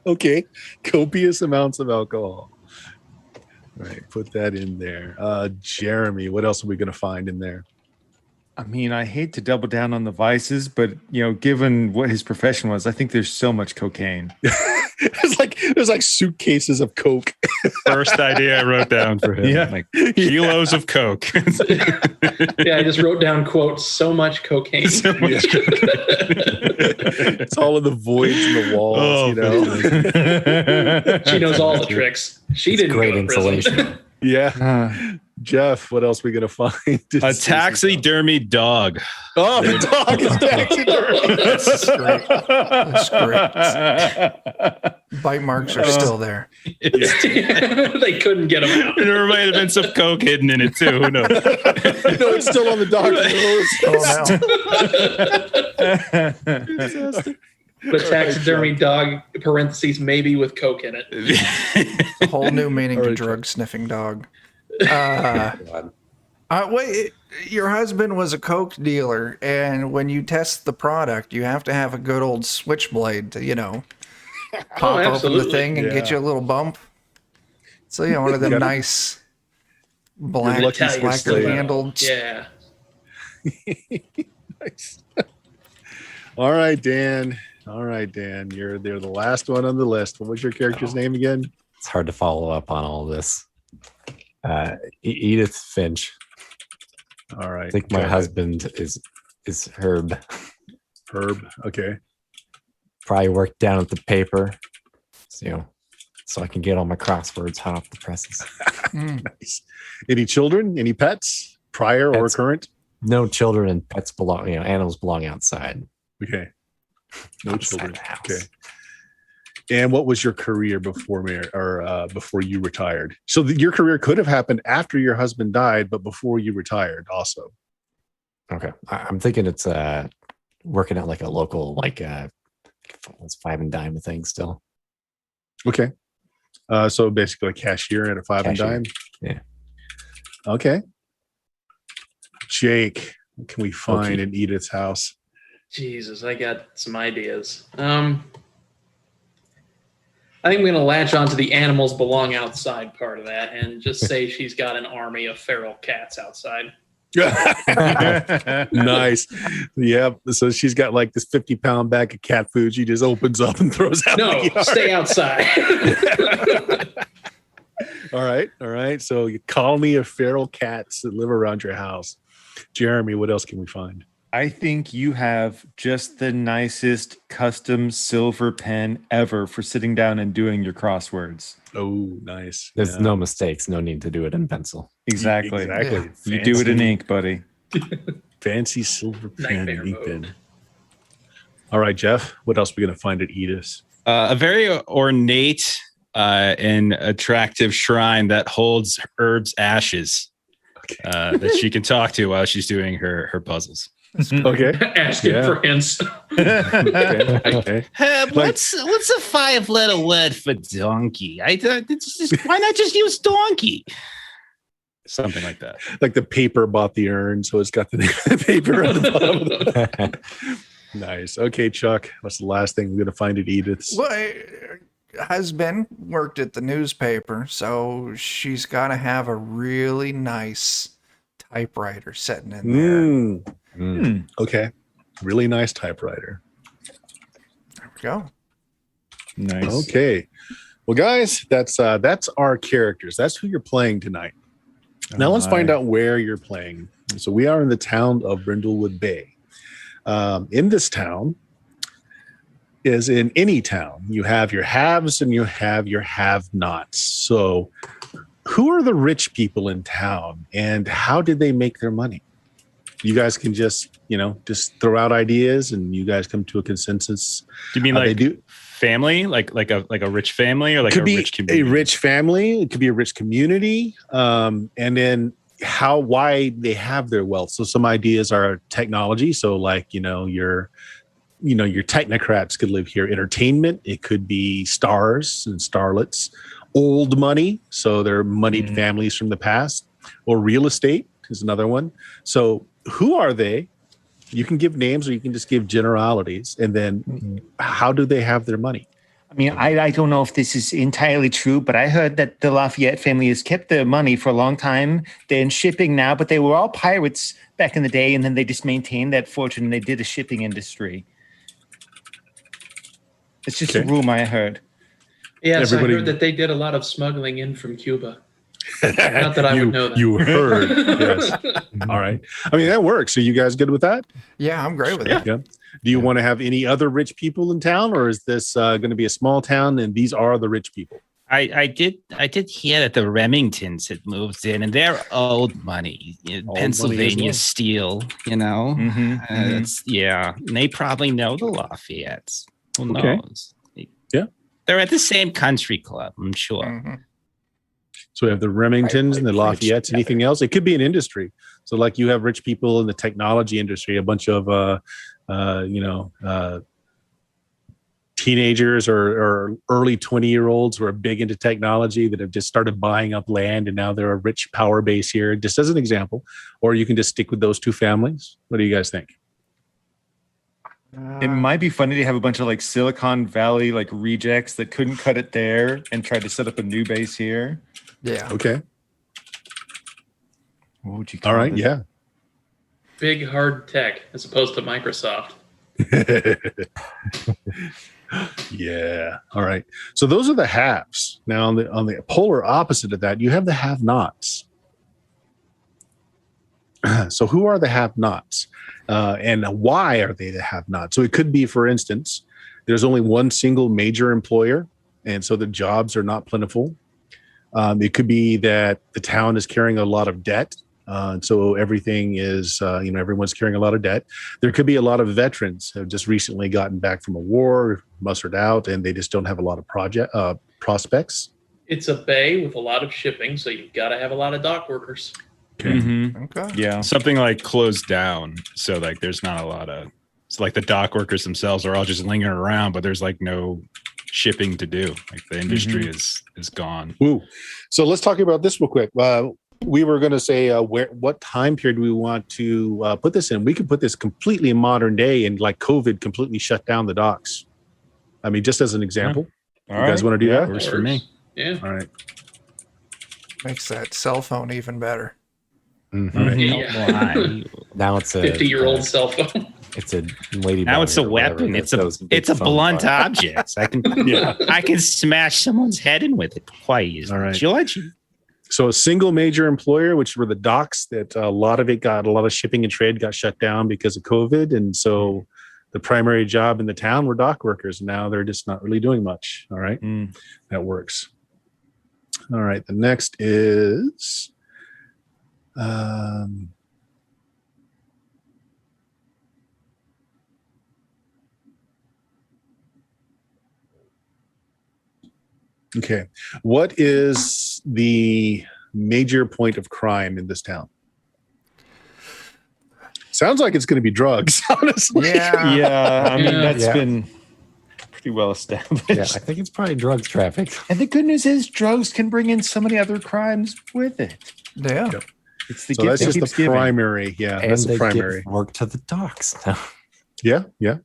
Okay, copious amounts of alcohol. All right, put that in there. Jeremy, what else are we going to find in there? I mean, I hate to double down on the vices, but given what his profession was, I think there's so much cocaine. There's like suitcases of coke. First idea I wrote down for him. Yeah. Like kilos of coke. Yeah, I just wrote down, quote, so much cocaine. So much It's all in the voids in the walls, Oh, She knows all the tricks. She It's didn't great go to prison. insulation. Yeah. Jeff, what else are we going to find? in A Stacy's taxidermy dog. house? Oh, the dog is taxidermy. That's great. Bite marks are still there. They couldn't get him out. There might have been some coke hidden in it too. Who knows? No, it's still on the dog's nose. Oh, no. But taxidermy dog, parentheses, maybe with coke in it. A whole new meaning All to right, drug sniffing dog. Wait, your husband was a coke dealer, and when you test the product, you have to have a good old switchblade to, pop open the absolutely. thing and get you a little bump. So one of them Gotta- nice black lucky Italian switchblade. blacker stiletto. handled. Yeah. Nice. All right, Dan. You're the last one on the list. What was your character's name again? It's hard to follow up on all this. Edith Finch. All right. I think my husband is Herb. Herb. Okay. Probably worked down at the paper, so I can get all my crosswords hot off the presses. Nice. Any children? Any pets? Prior or Pets. current? No children and pets belong. Animals belong outside. Okay. No Outside children. the house. Okay. And what was your career before before you retired? So your career could have happened after your husband died, but before you retired, also. Okay, I'm thinking it's working at like a local it's five and dime thing still. Okay. So basically a cashier at a five Cashier. and dime. Yeah. Okay. Jake, what can we find Okay. in Edith's house? Jesus, I got some ideas. I think I'm going to latch onto the animals belong outside part of that and just say she's got an army of feral cats outside. Nice. Yeah. So she's got like this 50-pound bag of cat food. She just opens up and throws out. No, in the yard. stay outside. All right. So you colony of feral cats that live around your house. Jeremy, what else can we find? I think you have just the nicest custom silver pen ever for sitting down and doing your crosswords. Oh, nice. There's Yeah. no mistakes. No need to do it in pencil. Exactly. Exactly. You do it in ink, buddy. Fancy silver pen. Nightmare ink mode. pen. All right, Jeff. What else are we going to find at Edith's? A very ornate and attractive shrine that holds Herb's ashes that she can talk to while she's doing her puzzles. Okay. Asking for hints. Okay. Herb, what's a 5-letter word for donkey? Why not just use donkey? Something like that. Like the paper bought the urn, so it's got the paper at the bottom. Nice. Okay, Chuck. What's the last thing we're going to find at Edith's? Well, husband worked at the newspaper, so she's got to have a really nice typewriter sitting in there. Okay. Really nice typewriter. There we go. Nice. Okay. Well, guys, that's our characters. That's who you're playing tonight. Now let's find out where you're playing. So we are in the town of Brindlewood Bay. In this town, is in any town, you have your haves and you have your have-nots. So who are the rich people in town and how did they make their money? You guys can just throw out ideas and you guys come to a consensus. Do you mean like family, like a rich family, or like a rich community? A rich family. It could be a rich community. And then why they have their wealth. So some ideas are technology. So like, your technocrats could live here. Entertainment. It could be stars and starlets. Old money. So they're moneyed families from the past. Or real estate is another one. So who are they? You can give names or you can just give generalities. And then how do they have their money? I mean, I don't know if this is entirely true, but I heard that the Lafayette family has kept their money for a long time. They're in shipping now, but they were all pirates back in the day, and then they just maintained that fortune and they did a shipping industry. It's just a rumor I heard. Yes, I heard that they did a lot of smuggling in from Cuba. Not that I would know that. You heard. Yes. All right. I mean, that works. Are you guys good with that? Yeah, I'm great with that. Yeah. Do you want to have any other rich people in town, or is this going to be a small town and these are the rich people? I did hear that the Remingtons had moved in, and they're old money, Pennsylvania steel. And they probably know the Lafayettes. Who knows? They're at the same country club, I'm sure. Mm-hmm. So we have the Remingtons and the Lafayettes. Anything else? It could be an industry. So like you have rich people in the technology industry, a bunch of teenagers or early 20-year-olds who are big into technology that have just started buying up land and now they're a rich power base here, just as an example. Or you can just stick with those two families. What do you guys think? It might be funny to have a bunch of like Silicon Valley like rejects that couldn't cut it there and try to set up a new base here. Yeah. Okay. What would you call All right. this? Yeah. Big hard tech as opposed to Microsoft. Yeah. All right. So those are the haves. Now on the polar opposite of that, you have the have-nots. So who are the have-nots? And why are they the have-nots? So it could be, for instance, there's only one single major employer, and so the jobs are not plentiful. It could be that the town is carrying a lot of debt. So everything is, everyone's carrying a lot of debt. There could be a lot of veterans who have just recently gotten back from a war, mustered out, and they just don't have a lot of prospects. It's a bay with a lot of shipping, so you've got to have a lot of dock workers. Okay. Mm-hmm. Okay. Yeah. Something like closed down. So like there's not a lot of, it's like the dock workers themselves are all just lingering around, but there's like no shipping to do. Like the industry is gone. Ooh. So let's talk about this real quick. We were going to say what time period we want to put this in. We could put this completely in modern day and like COVID completely shut down the docks. I mean, just as an example. All You guys want to do that? Works for me. Yeah. All right. Makes that cell phone even better. Mm-hmm. All right. Yeah. Now it's a 50-year-old cell phone. It's a lady. Now it's a weapon. It's a blunt object. I can smash someone's head in with it quite easily. All right. George. So a single major employer, which were the docks, that a lot of shipping and trade got shut down because of COVID. And so the primary job in the town were dock workers. Now they're just not really doing much. All right. That works. All right. The next is, so, 'cause Okay. What is the major point of crime in this town? Sounds like it's going to be drugs, honestly. Yeah. Yeah, I mean, Yeah. that's Yeah. been pretty well established. Yeah, I think it's probably drugs traffic. And the good news is drugs can bring in so many other crimes with it. Yeah. Yep. It's the So gift that's that just the keeps giving. primary. Yeah, And that's the they primary. give work to the docks. Yeah, yeah.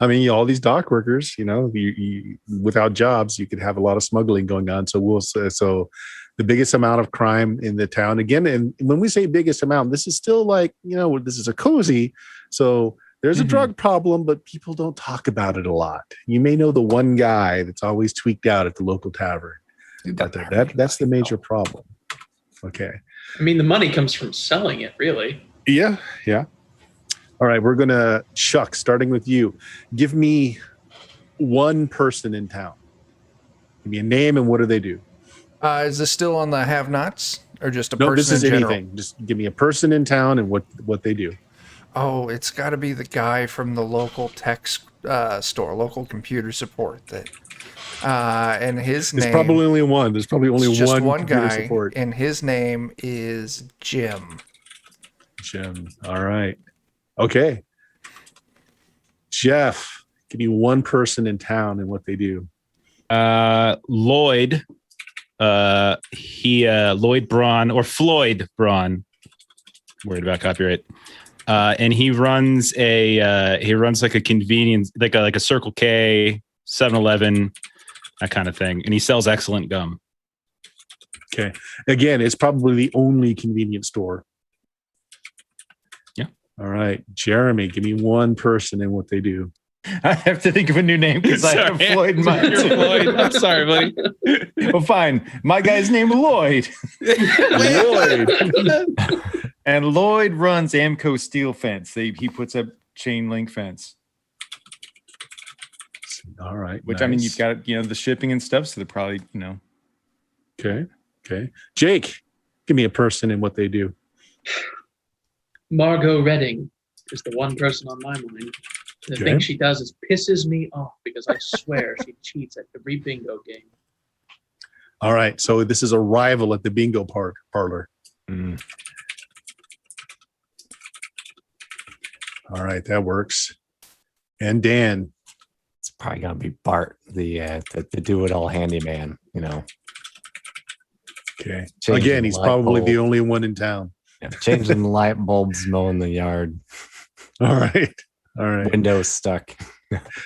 I mean, all these dock workers, you without jobs, you could have a lot of smuggling going on. So the biggest amount of crime in the town again. And when we say biggest amount, this is still like, this is a cozy. So there's a drug problem, but people don't talk about it a lot. You may know the one guy that's always tweaked out at the local tavern. But that's the major problem. Okay. I mean, the money comes from selling it, really. Yeah, yeah. All right, we're gonna Chuck, starting with you. Give me one person in town. Give me a name and what do they do? Is this still on the have-nots or just a No, person this is in general? anything. Just give me a person in town and what they do. Oh, it's got to be the guy from the local tech store, local computer support. And his There's name. probably only one. There's probably only it's just one one computer guy, support. and his name is Jim. Jim. All right. Okay. Jeff, give me one person in town and what they do. Lloyd. Lloyd Braun or Floyd Braun. Worried about copyright. And he runs like a convenience, like a Circle K, 7-Eleven, that kind of thing. And he sells excellent gum. Okay. Again, it's probably the only convenience store. Yeah. All right. Jeremy, give me one person and what they do. I have to think of a new name because I have Sorry. Floyd in mind. You're Floyd. I'm sorry, buddy. Well, fine. My guy's named Lloyd. Lloyd. And Lloyd runs Amco Steel Fence. He puts up chain link fence, All right. which nice. I mean, you've got, the shipping and stuff. So they're probably, Okay. Okay. Jake, give me a person and what they do. Margot Redding is the one person on my mind. The Okay. thing she does is pisses me off because I swear she cheats at every bingo game. All right. So this is a rival at the bingo parlor. Mm. All right. That works. And Dan. It's probably gonna be Bart, the do-it-all handyman. Okay. Changing Again, he's light probably the bulb. only one in town. Changing the light bulbs, mowing the yard, All right. All right. windows stuck.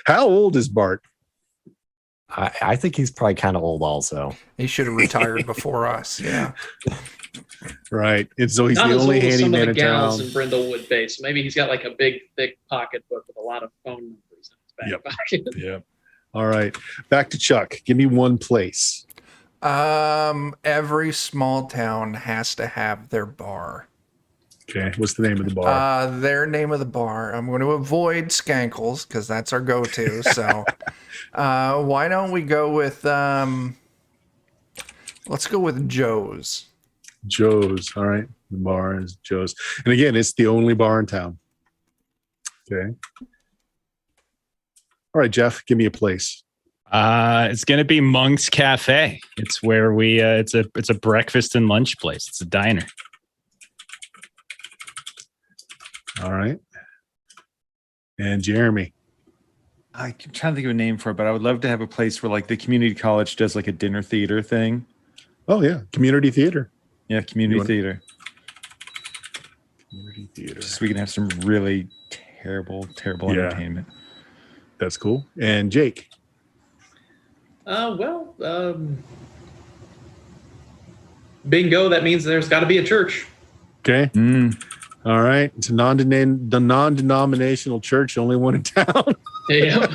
How old is Bart? I think he's probably kind of old also. He should have retired before us. Yeah. Right. And so he's Not the as only old as some of handyman the in gals town. in Brindlewood Bay. So maybe he's got like a big, thick pocketbook with a lot of phone numbers in his back pocket. Yep. All right. Back to Chuck. Give me one place. Every small town has to have their bar. Okay. What's the name of the bar? Their name of the bar. I'm going to avoid Skankles because that's our go-to. So, why don't we go with? Let's go with Joe's. Joe's. All right. The bar is Joe's. And again, it's the only bar in town. Okay. All right, Jeff, give me a place. It's gonna be Monk's Cafe. It's where we it's a breakfast and lunch place. It's a diner. All right. And Jeremy. I'm trying to think of a name for it, but I would love to have a place where like the community college does like a dinner theater thing. Oh, yeah. Community theater. Yeah, community theater. Community theater. So we can have some really terrible Yeah. entertainment. That's cool. And Jake. Bingo, that means there's got to be a church. Okay. Mm. All right. It's a non-denominational church, only one in town. Yeah.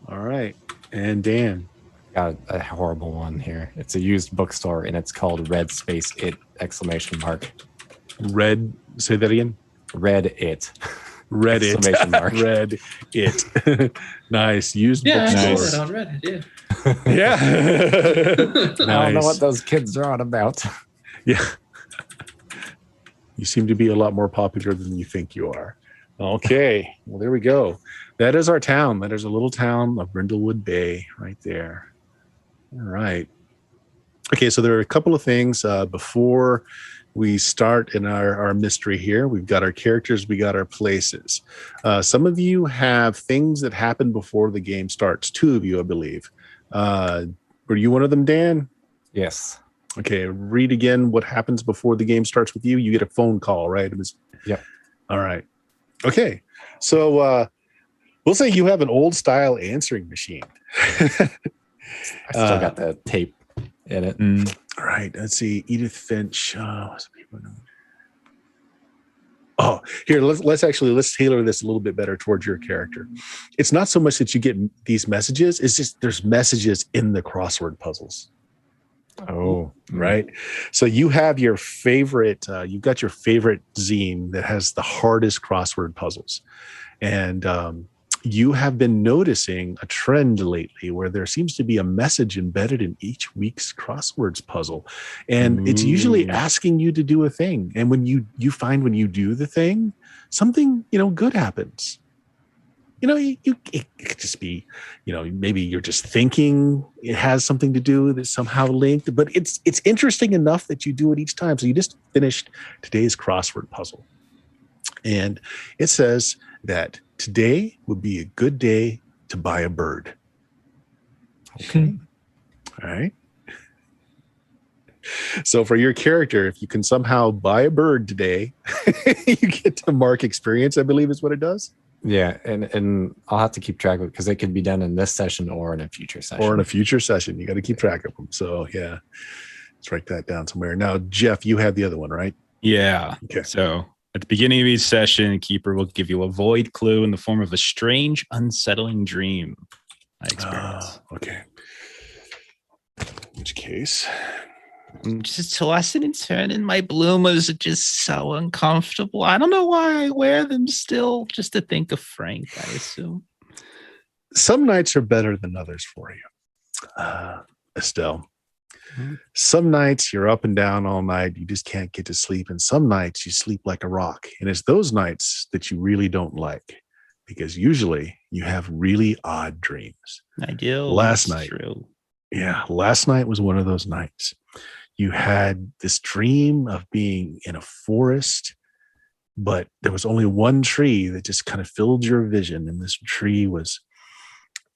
All right. And Dan. Got a horrible one here. It's a used bookstore and it's called Red Space It ! Red. Say that again. Read it. Read it. Exclamation mark. Read it. Nice. Used Yeah, I bookstore. saw that on Reddit. Yeah. Yeah. I don't know what those kids are on about. Yeah. You seem to be a lot more popular than you think you are. Okay. Well, there we go. That is our town. That is a little town of Brindlewood Bay right there. All right. Okay, so there are a couple of things before we start in our mystery here. We've got our characters, we got our places. Some of you have things that happen before the game starts. 2 of you, I believe. Were you one of them, Dan? Yes. Okay, read again what happens before the game starts with you. You get a phone call, right? Yep. All right. Okay, so we'll say you have an old style answering machine. I still got the tape in it. All right, let's see. Edith Finch. Oh, here, let's tailor this a little bit better towards your character. It's not so much that you get these messages, it's just there's messages in the crossword puzzles. Oh, Right. So you have your favorite, you've got your favorite zine that has the hardest crossword puzzles. And you have been noticing a trend lately where there seems to be a message embedded in each week's crosswords puzzle. And it's usually asking you to do a thing. And when you find when you do the thing, something, good happens. It could just be, maybe you're just thinking it has something to do that's somehow linked, but it's interesting enough that you do it each time. So you just finished today's crossword puzzle. And it says that today would be a good day to buy a bird. Okay. All right. So for your character, if you can somehow buy a bird today, you get to mark experience, I believe is what it does. yeah. And I'll have to keep track of it because it can be done in this session or in a future session. Or in a future session. You got to keep track of them. So yeah, let's write that down somewhere. Now, Jeff, you have the other one, right? Yeah. Okay. So at the beginning of each session, Keeper will give you a void clue in the form of a strange, unsettling dream. I experience. Okay. In which case, I'm just tossing and turning. My bloomers are just so uncomfortable. I don't know why I wear them still, just to think of Frank, I assume. some nights are better than others for you, Estelle. Some nights you're up and down all night. You just can't get to sleep. And some nights you sleep like a rock. And it's those nights that you really don't like because usually you have really odd dreams. I do. Last That's night. True. Yeah, last night was one of those nights. You had this dream of being in a forest, but there was only one tree that just kind of filled your vision. And this tree was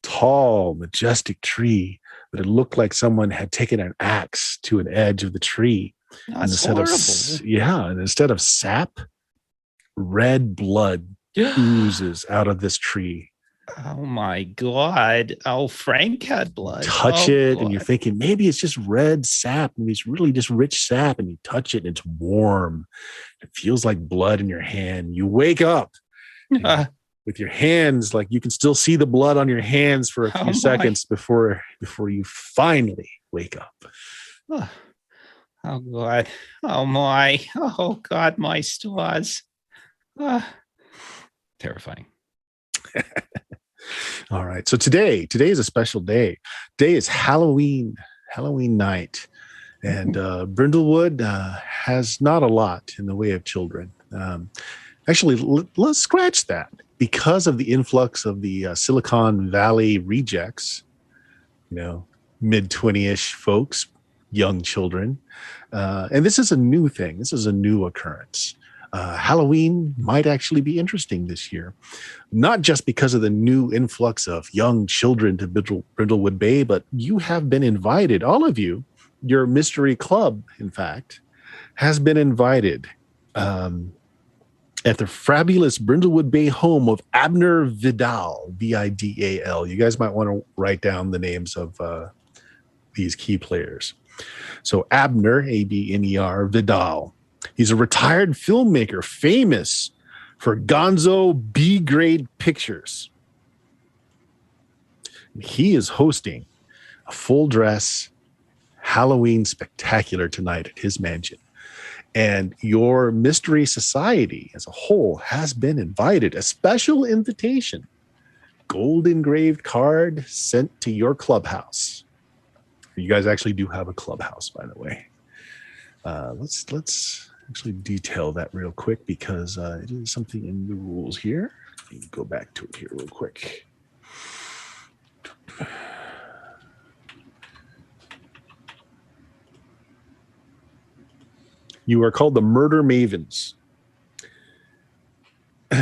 tall, majestic tree, but it looked like someone had taken an axe to an edge of the tree. That's And horrible. and instead of sap, red blood oozes out of this tree. Oh my God. Oh, Frank had blood. Touch Oh, it, God. and you're thinking maybe it's just red sap, and it's really just rich sap, and you touch it, and it's warm. It feels like blood in your hand. You wake up with your hands, like you can still see the blood on your hands for a few seconds before you finally wake up. Oh God. Oh my. Oh God, my stars. Terrifying. All right. So today is a special day. Today is Halloween night. And Brindlewood has not a lot in the way of children. Actually, let's scratch that. Because of the influx of the Silicon Valley rejects, mid-20-ish folks, young children. And this is a new thing. This is a new occurrence. Halloween might actually be interesting this year, not just because of the new influx of young children to Brindlewood Bay, but you have been invited, all of you, your mystery club, in fact, has been invited at the fabulous Brindlewood Bay home of Abner Vidal, Vidal. You guys might want to write down the names of these key players. So Abner, Abner, Vidal. He's a retired filmmaker, famous for Gonzo B-grade pictures. He is hosting a full-dress Halloween spectacular tonight at his mansion. And your mystery society as a whole has been invited. A special invitation, gold engraved card sent to your clubhouse. You guys actually do have a clubhouse, by the way. Let's actually detail that real quick because it is something in the rules here. Let me go back to it here real quick. You are called the Murder Mavens.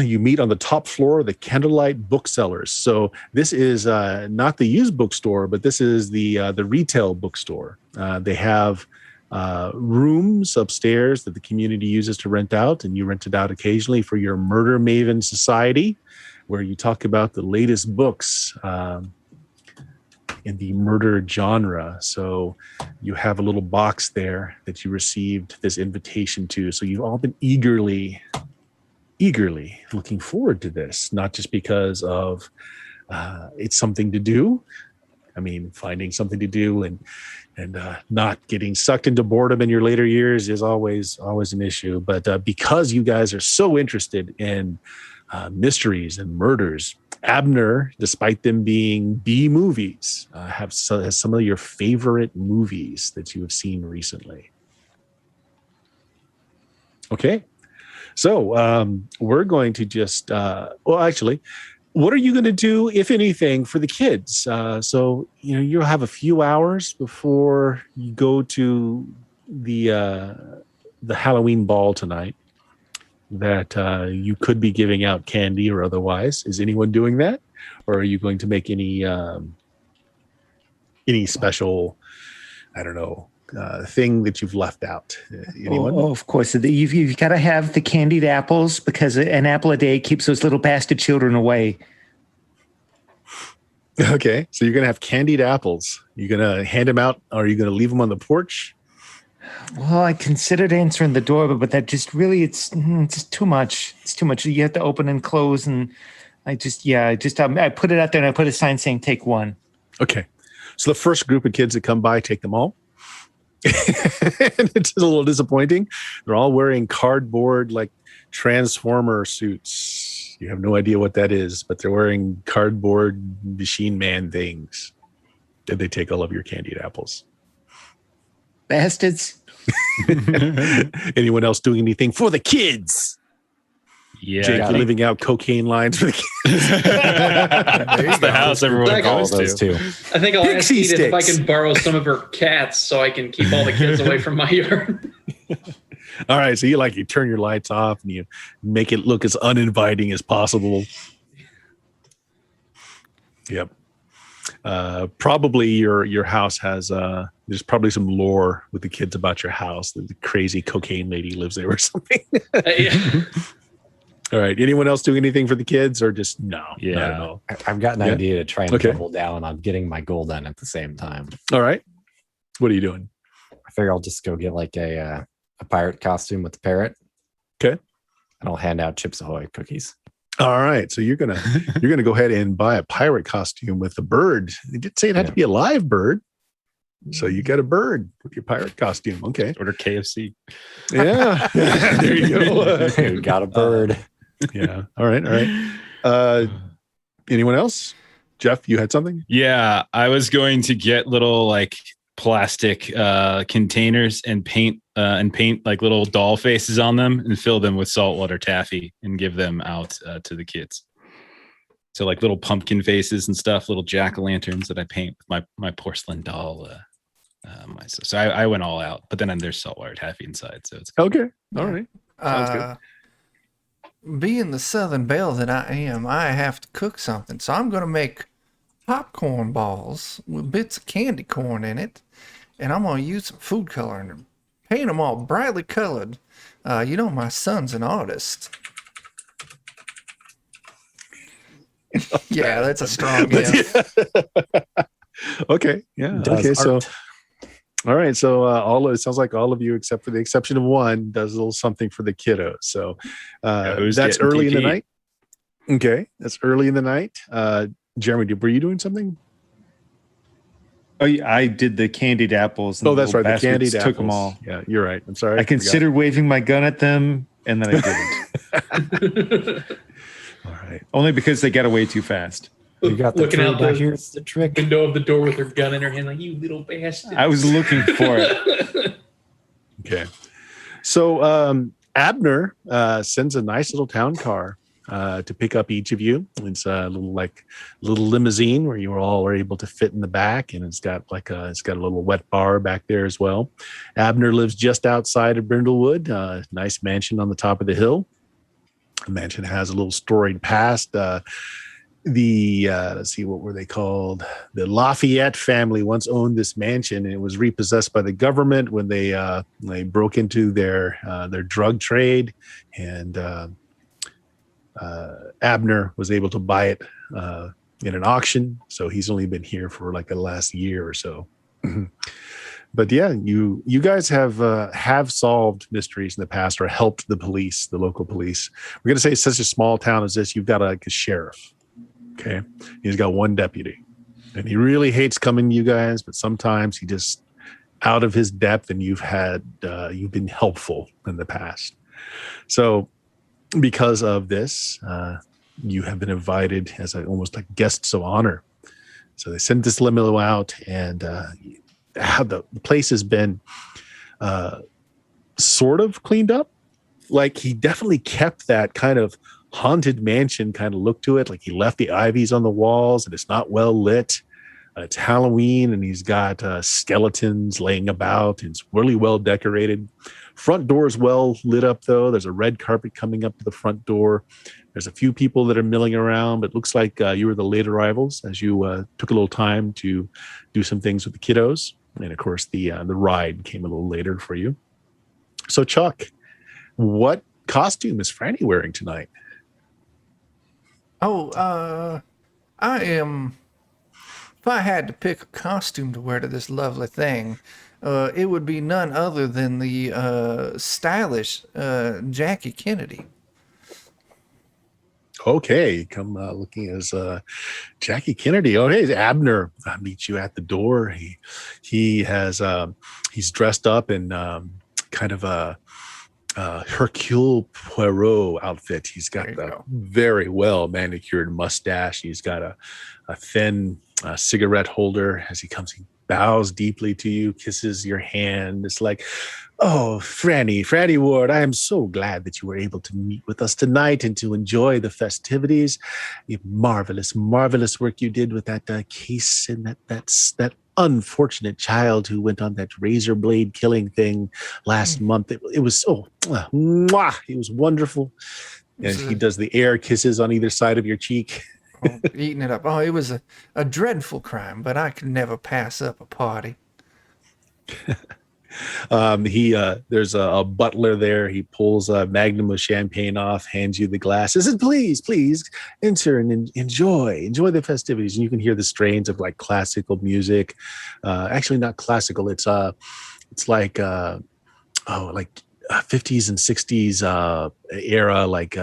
You meet on the top floor of the Candlelight Booksellers. So this is not the used bookstore, but this is the retail bookstore. They have rooms upstairs that the community uses to rent out, and you rent it out occasionally for your Murder Maven Society, where you talk about the latest books in the murder genre. So you have a little box there that you received this invitation to. So you've all been eagerly looking forward to this, not just because of it's something to do. I mean, finding something to do and not getting sucked into boredom in your later years is always an issue. But because you guys are so interested in mysteries and murders, Abner, despite them being B movies, has some of your favorite movies that you have seen recently. Okay. So we're going to just, actually, what are you going to do, if anything, for the kids? So, you'll have a few hours before you go to the Halloween ball tonight that you could be giving out candy or otherwise. Is anyone doing that? Or are you going to make any special, I don't know, thing that you've left out? Anyone? Oh, of course. You've got to have the candied apples because an apple a day keeps those little bastard children away. Okay, so you're going to have candied apples. You're going to hand them out, or are you going to leave them on the porch? Well, I considered answering the door, but that just really, it's just too much. It's too much. You have to open and close, and I put it out there and I put a sign saying take one. Okay, so the first group of kids that come by, take them all. And it's a little disappointing. They're all wearing cardboard like transformer suits. You have no idea what that is, but they're wearing cardboard machine man things. Did they take all of your candied apples? Bastards. Anyone else doing anything for the kids? Yeah, Jake, you're living out cocaine lines for the kids. It's the house everyone All goes those to. too. I think I'll ask Pixie Edith if I sticks. can borrow some of her cats so I can keep all the kids away from my yard. All right, so you turn your lights off and you make it look as uninviting as possible. Yep. Probably your house has there's probably some lore with the kids about your house. The crazy cocaine lady lives there or something. Yeah. All right. Anyone else doing anything for the kids or just no? Yeah. Not at all. I've got an Yeah. idea to try and Okay. double down on getting my goal done at the same time. All right. What are you doing? I figure I'll just go get like a pirate costume with the parrot. Okay. And I'll hand out Chips Ahoy cookies. All right. So you're gonna go ahead and buy a pirate costume with a bird. They did say it had to be a live bird. So you got a bird with your pirate costume. Okay. Order KFC. Yeah. There you go. We got a bird. Yeah. All right. Anyone else? Jeff, you had something? Yeah, I was going to get little like plastic containers and paint like little doll faces on them and fill them with saltwater taffy and give them out to the kids. So like little pumpkin faces and stuff, little jack-o'-lanterns that I paint with my porcelain doll. So I went all out, but then there's saltwater taffy inside. So it's Okay. All right. Sounds good. Being the Southern Belle that I am, I have to cook something. So I'm going to make popcorn balls with bits of candy corn in it. And I'm going to use some food coloring and paint them all brightly colored. My son's an artist. Yeah, that's a strong gift. Okay. Yeah. Does Okay. So, art. all right. So it sounds like all of you, except for the exception of one, does a little something for the kiddos. So who's that's getting early in the TP? night. Okay. That's early in the night. Jeremy, were you doing something? Oh, yeah, I did the candied apples. And Oh, that's right. The bastards candied took apples. them all. Yeah, you're right. I'm sorry. I considered waving my gun at them, and then I didn't. All right. Only because they got away too fast. You got the Looking trick. out the Here's the trick. window of the door with her gun in her hand, like, you little bastard. I was looking for it. Okay. So Abner sends a nice little town car to pick up each of you. It's a little limousine where you all are able to fit in the back, and it's got a little wet bar back there as well. Abner lives just outside of Brindlewood, nice mansion on the top of the hill. The mansion has a little storied past. Let's see, what were they called? The Lafayette family once owned this mansion, and it was repossessed by the government when they broke into their drug trade, and Abner was able to buy it in an auction. So he's only been here for like the last year or so. But yeah, you guys have solved mysteries in the past or helped the local police. We're gonna say it's such a small town as this. You've got like a sheriff. Okay, he's got one deputy, and he really hates coming to you guys, but sometimes he just out of his depth, and you've been helpful in the past. So because of this, you have been invited as almost like guests of honor. So they sent this limo out, and the place has been sort of cleaned up. Like, he definitely kept that kind of haunted mansion kind of look to it. Like, he left the ivies on the walls, and it's not well lit. It's Halloween, and he's got skeletons laying about, and it's really well decorated. Front door is well lit up, though. There's a red carpet coming up to the front door. There's a few people that are milling around, but it looks like you were the late arrivals as you took a little time to do some things with the kiddos. And of course, the ride came a little later for you. So, Chuck, what costume is Franny wearing tonight? Oh, if I had to pick a costume to wear to this lovely thing, it would be none other than the stylish Jackie Kennedy. Okay, come looking as Jackie Kennedy. Oh, hey, Abner meets you at the door. He's dressed up in kind of a Hercule Poirot outfit. He's got the very well manicured mustache. He's got a thin cigarette holder. As he comes, he bows deeply to you, kisses your hand. It's like, oh, Franny Ward, I am so glad that you were able to meet with us tonight and to enjoy the festivities. The marvelous work you did with that case and that unfortunate child who went on that razor blade killing thing last month. It was so, mwah, it was wonderful. And he does the air kisses on either side of your cheek. Eating it up. Oh, it was a dreadful crime, but I could never pass up a party. There's a butler there. He pulls a magnum of champagne off, hands you the glass. Says, please enter and enjoy the festivities. And you can hear the strains of like classical music. Actually, not classical. It's like 50s and 60s era, like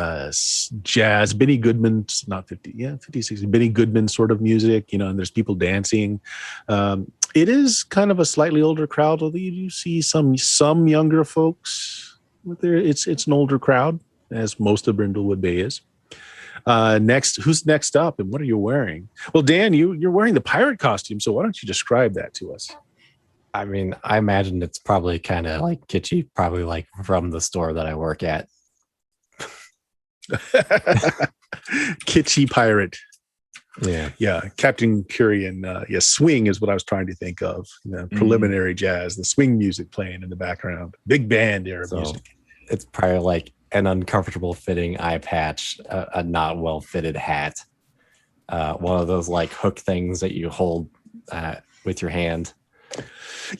jazz. Benny Goodman, not 50, 60s. Benny Goodman sort of music, and there's people dancing. It is kind of a slightly older crowd, although you do see some younger folks. It's an older crowd, as most of Brindlewood Bay is. Who's next up, and what are you wearing? Well, Dan, you're wearing the pirate costume, so why don't you describe that to us? I mean, I imagine it's probably kind of like kitschy, probably like from the store that I work at. Kitschy pirate. Yeah. Captain Curian. Swing is what I was trying to think of. Preliminary jazz, the swing music playing in the background, big band era music. It's probably like an uncomfortable fitting eye patch, a not well fitted hat, one of those like hook things that you hold with your hand.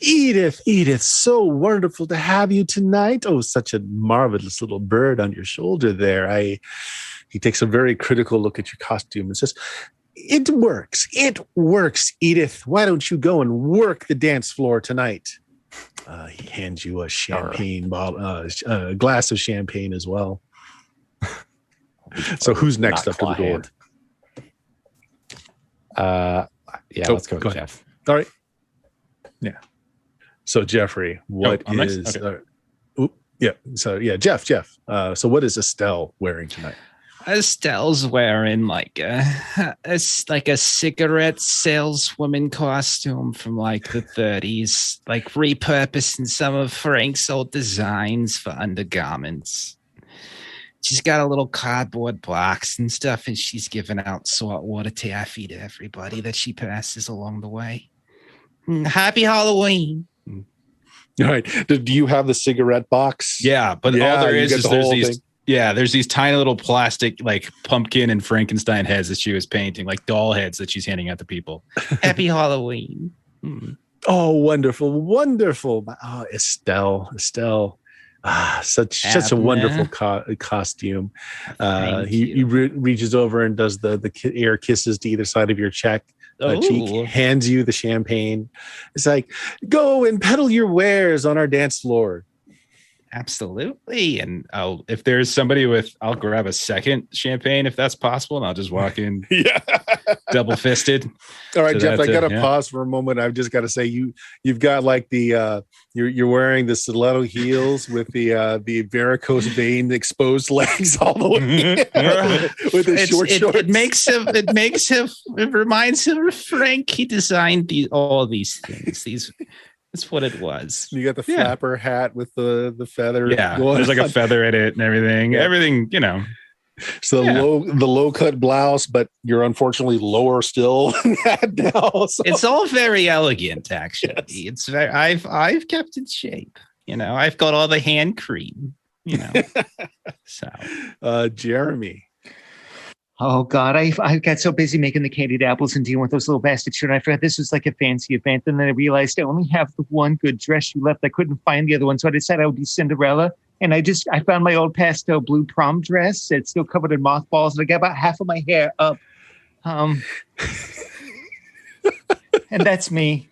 Edith, so wonderful to have you tonight. Oh, such a marvelous little bird on your shoulder there. He takes a very critical look at your costume and says, It works, Edith. Why don't you go and work the dance floor tonight? He hands you a champagne bottle, a glass of champagne as well. So who's next up to the door? Let's go with Jeff. All right. Yeah. So Jeffrey, Jeff. So what is Estelle wearing tonight? Estelle's wearing like a cigarette saleswoman costume from like the 30s, like repurposing some of Frank's old designs for undergarments. She's got a little cardboard box and stuff, and she's giving out saltwater taffy to everybody that she passes along the way. Happy Halloween. All right. Do you have the cigarette box? Yeah, but Yeah, all there you is get the there's whole these. thing. Yeah, there's these tiny little plastic like pumpkin and Frankenstein heads that she was painting, like doll heads that she's handing out to people. Happy Halloween. Oh, wonderful, wonderful. Oh, Estelle. Such a wonderful costume. He reaches over and does the air kisses to either side of your cheek, hands you the champagne. It's like, go and peddle your wares on our dance floor. Absolutely. And if there's somebody I'll grab a second champagne if that's possible, and I'll just walk in double fisted. All right, so Jeff, I got to pause for a moment. I've just got to say you've got like the you're wearing the stiletto heels with the varicose vein exposed legs all the way with the short shorts. It reminds him of Frank. He designed all these things. That's what it was. You got the flapper hat with the feather. Yeah, there's like a feather in it and everything. Yeah. Everything, So the low cut blouse, but you're unfortunately lower still than that now. So. It's all very elegant, actually. Yes. It's very. I've kept in shape. I've got all the hand cream. So, Jeremy. Oh God, I got so busy making the candied apples and dealing with those little bastards. Sure, I forgot this was like a fancy event, and then I realized I only have the one good dress you left. I couldn't find the other one, so I decided I would be Cinderella. And I found my old pastel blue prom dress. It's still covered in mothballs, and I got about half of my hair up. And that's me.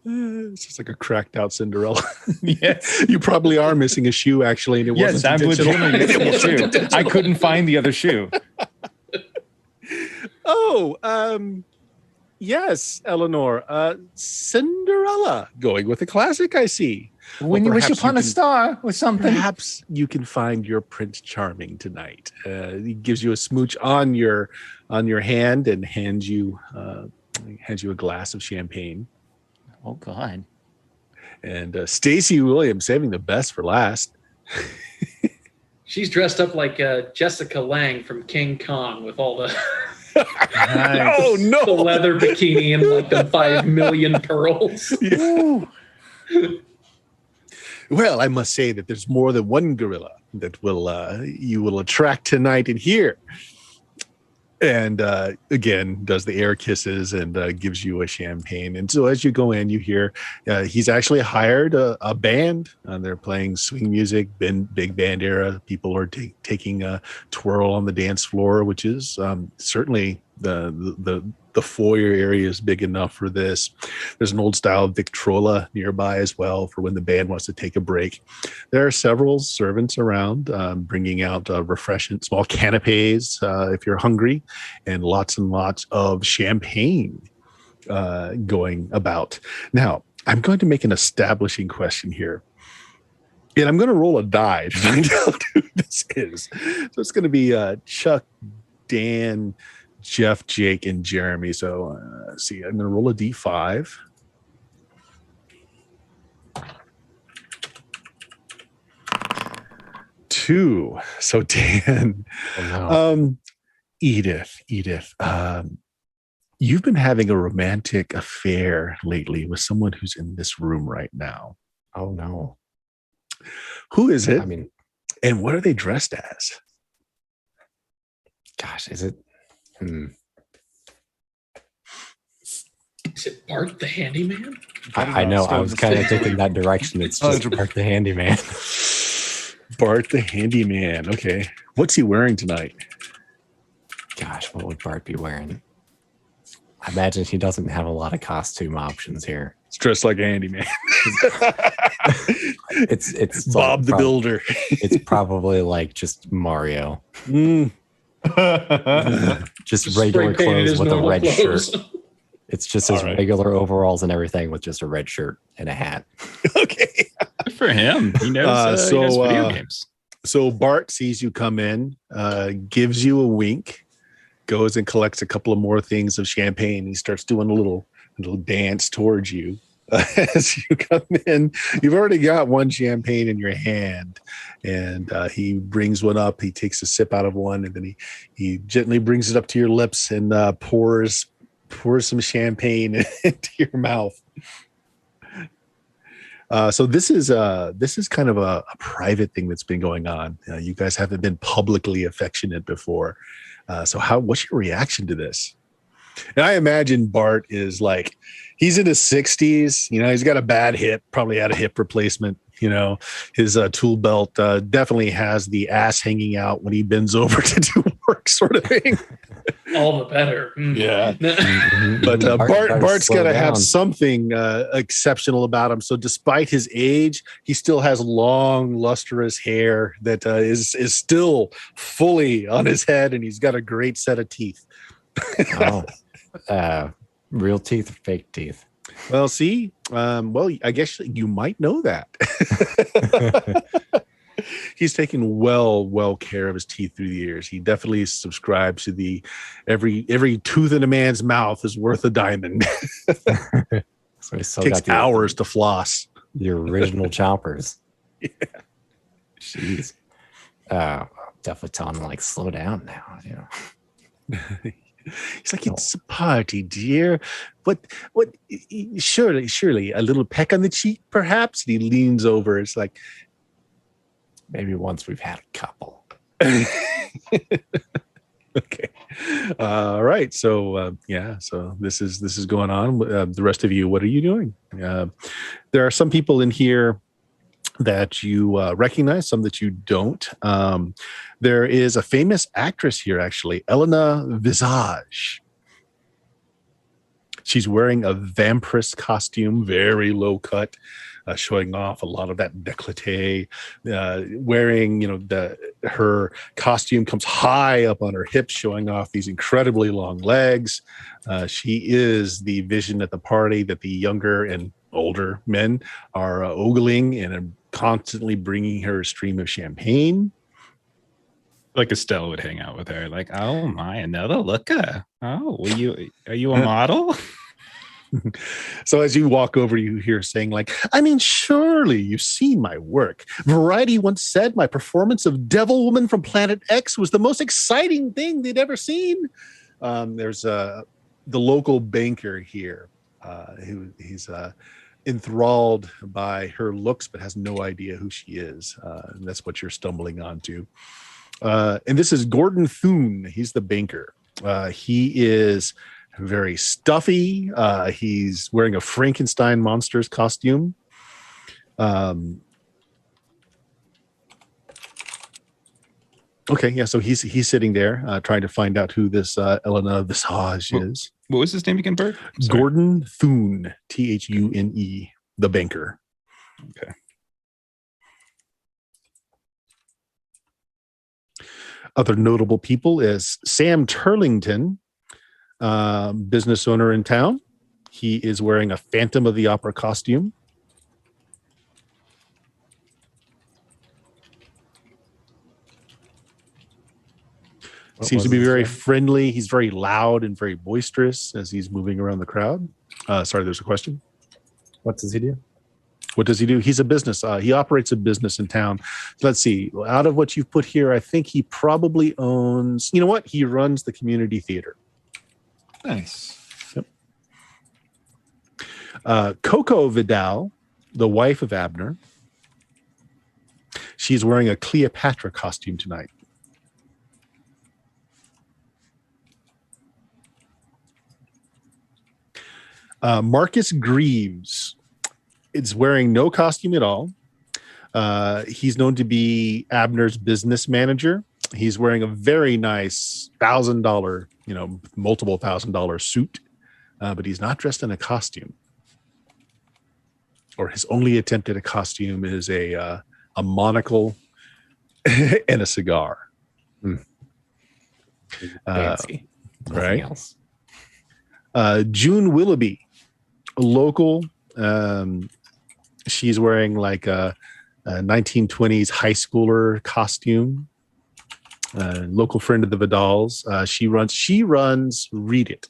It's just like a cracked out Cinderella. Yes. You probably are missing a shoe, actually. And it Yes, I'm legitimately missing a shoe. I couldn't find the other shoe. Yes, Eleanor. Cinderella, going with a classic, I see. When you wish upon a star or something. Perhaps you can find your Prince Charming tonight. He gives you a smooch on your hand and hands you a glass of champagne. Oh God. And Stacey Williams, saving the best for last. She's dressed up like Jessica Lange from King Kong with all the Nice. Oh no, the leather bikini and like the 5 million pearls. Yeah. Well, I must say that there's more than one gorilla that you will attract tonight and here. And again, does the air kisses and gives you a champagne. And so as you go in, you hear he's actually hired a band. They're playing swing music, big band era. People are taking a twirl on the dance floor, which is certainly the foyer area is big enough for this. There's an old style Victrola nearby as well for when the band wants to take a break. There are several servants around bringing out refreshing small canapes if you're hungry, and lots of champagne going about. Now, I'm going to make an establishing question here. And I'm going to roll a die to find out who this is. So it's going to be Chuck, Dan, Jeff, Jake, and Jeremy. So let's see, I'm going to roll a D5. Two. So Dan, Edith, you've been having a romantic affair lately with someone who's in this room right now. Oh no. Who is it? I mean, and what are they dressed as? gosh, is it? Is it Bart the Handyman? I know. I was kind of thinking that direction. It's just Bart the Handyman. Bart the Handyman. Okay. What's he wearing tonight? Gosh, what would Bart be wearing? I imagine he doesn't have a lot of costume options here. It's dressed like a handyman. It's Bob the Builder. It's probably like just Mario. Just regular clothes with a red shirt. It's just his regular overalls and everything with just a red shirt and a hat. Okay. Good for him. He knows, he knows video games. So Bart sees you come in, gives you a wink, goes and collects a couple of more things of champagne. He starts doing a little dance towards you. As you come in, you've already got one champagne in your hand, and he brings one up. He takes a sip out of one, and then he gently brings it up to your lips and pours some champagne into your mouth. So this is kind of a private thing that's been going on. You guys haven't been publicly affectionate before. So what's your reaction to this? And I imagine Bart is like, he's in his 60s. He's got a bad hip, probably had a hip replacement. His tool belt definitely has the ass hanging out when he bends over to do work, sort of thing. All the better. Yeah. But Bart's got to have something exceptional about him. So despite his age, he still has long, lustrous hair that is still fully on his head, and he's got a great set of teeth. Real teeth or fake teeth? Well, see, I guess you might know that. He's taken well care of his teeth through the years. He definitely subscribes to the every tooth in a man's mouth is worth a diamond. So he still takes got hours to floss. The original chompers. Yeah. Jeez. Definitely telling him like slow down now. He's like, it's a party, dear. What? Surely, a little peck on the cheek, perhaps. And he leans over. It's like, maybe once we've had a couple. Okay. All right. So So this is going on. The rest of you, what are you doing? There are some people in here that you recognize, some that you don't. There is a famous actress here, actually, Elena Visage. She's wearing a vampiress costume, very low cut, showing off a lot of that décolleté. Wearing, her costume comes high up on her hips, showing off these incredibly long legs. She is the vision at the party that the younger and older men are ogling and are constantly bringing her a stream of champagne. Like Estelle would hang out with her. Like, oh my, another looker. Oh, are you a model? So as you walk over, you hear saying like, I mean, surely you've seen my work. Variety once said my performance of Devil Woman from Planet X was the most exciting thing they'd ever seen. There's the local banker here he's enthralled by her looks, but has no idea who she is. And that's what you're stumbling onto. And this is Gordon Thune. He's the banker. He is very stuffy. He's wearing a Frankenstein monster's costume. Okay, yeah. So he's sitting there trying to find out who this Elena Visage is. What was his name again, Bert? Gordon Thune, Thune, the banker. Okay. Other notable people is Sam Turlington, business owner in town. He is wearing a Phantom of the Opera costume. Seems to be very friendly. He's very loud and very boisterous as he's moving around the crowd. Sorry, there's a question. What does he do? What does he do? He's a business. He operates a business in town. Let's see. Out of what you've put here, I think he probably owns, you know what? He runs the community theater. Nice. Yep. Coco Vidal, the wife of Abner. She's wearing a Cleopatra costume tonight. Marcus Greaves is wearing no costume at all. He's known to be Abner's business manager. He's wearing a very nice $1,000, multiple $1,000 suit, but he's not dressed in a costume. Or his only attempt at a costume is a monocle and a cigar. Fancy. Right. Else. June Willoughby, a local. She's wearing like a 1920s high schooler costume. Local friend of the Vidals. She runs Read It.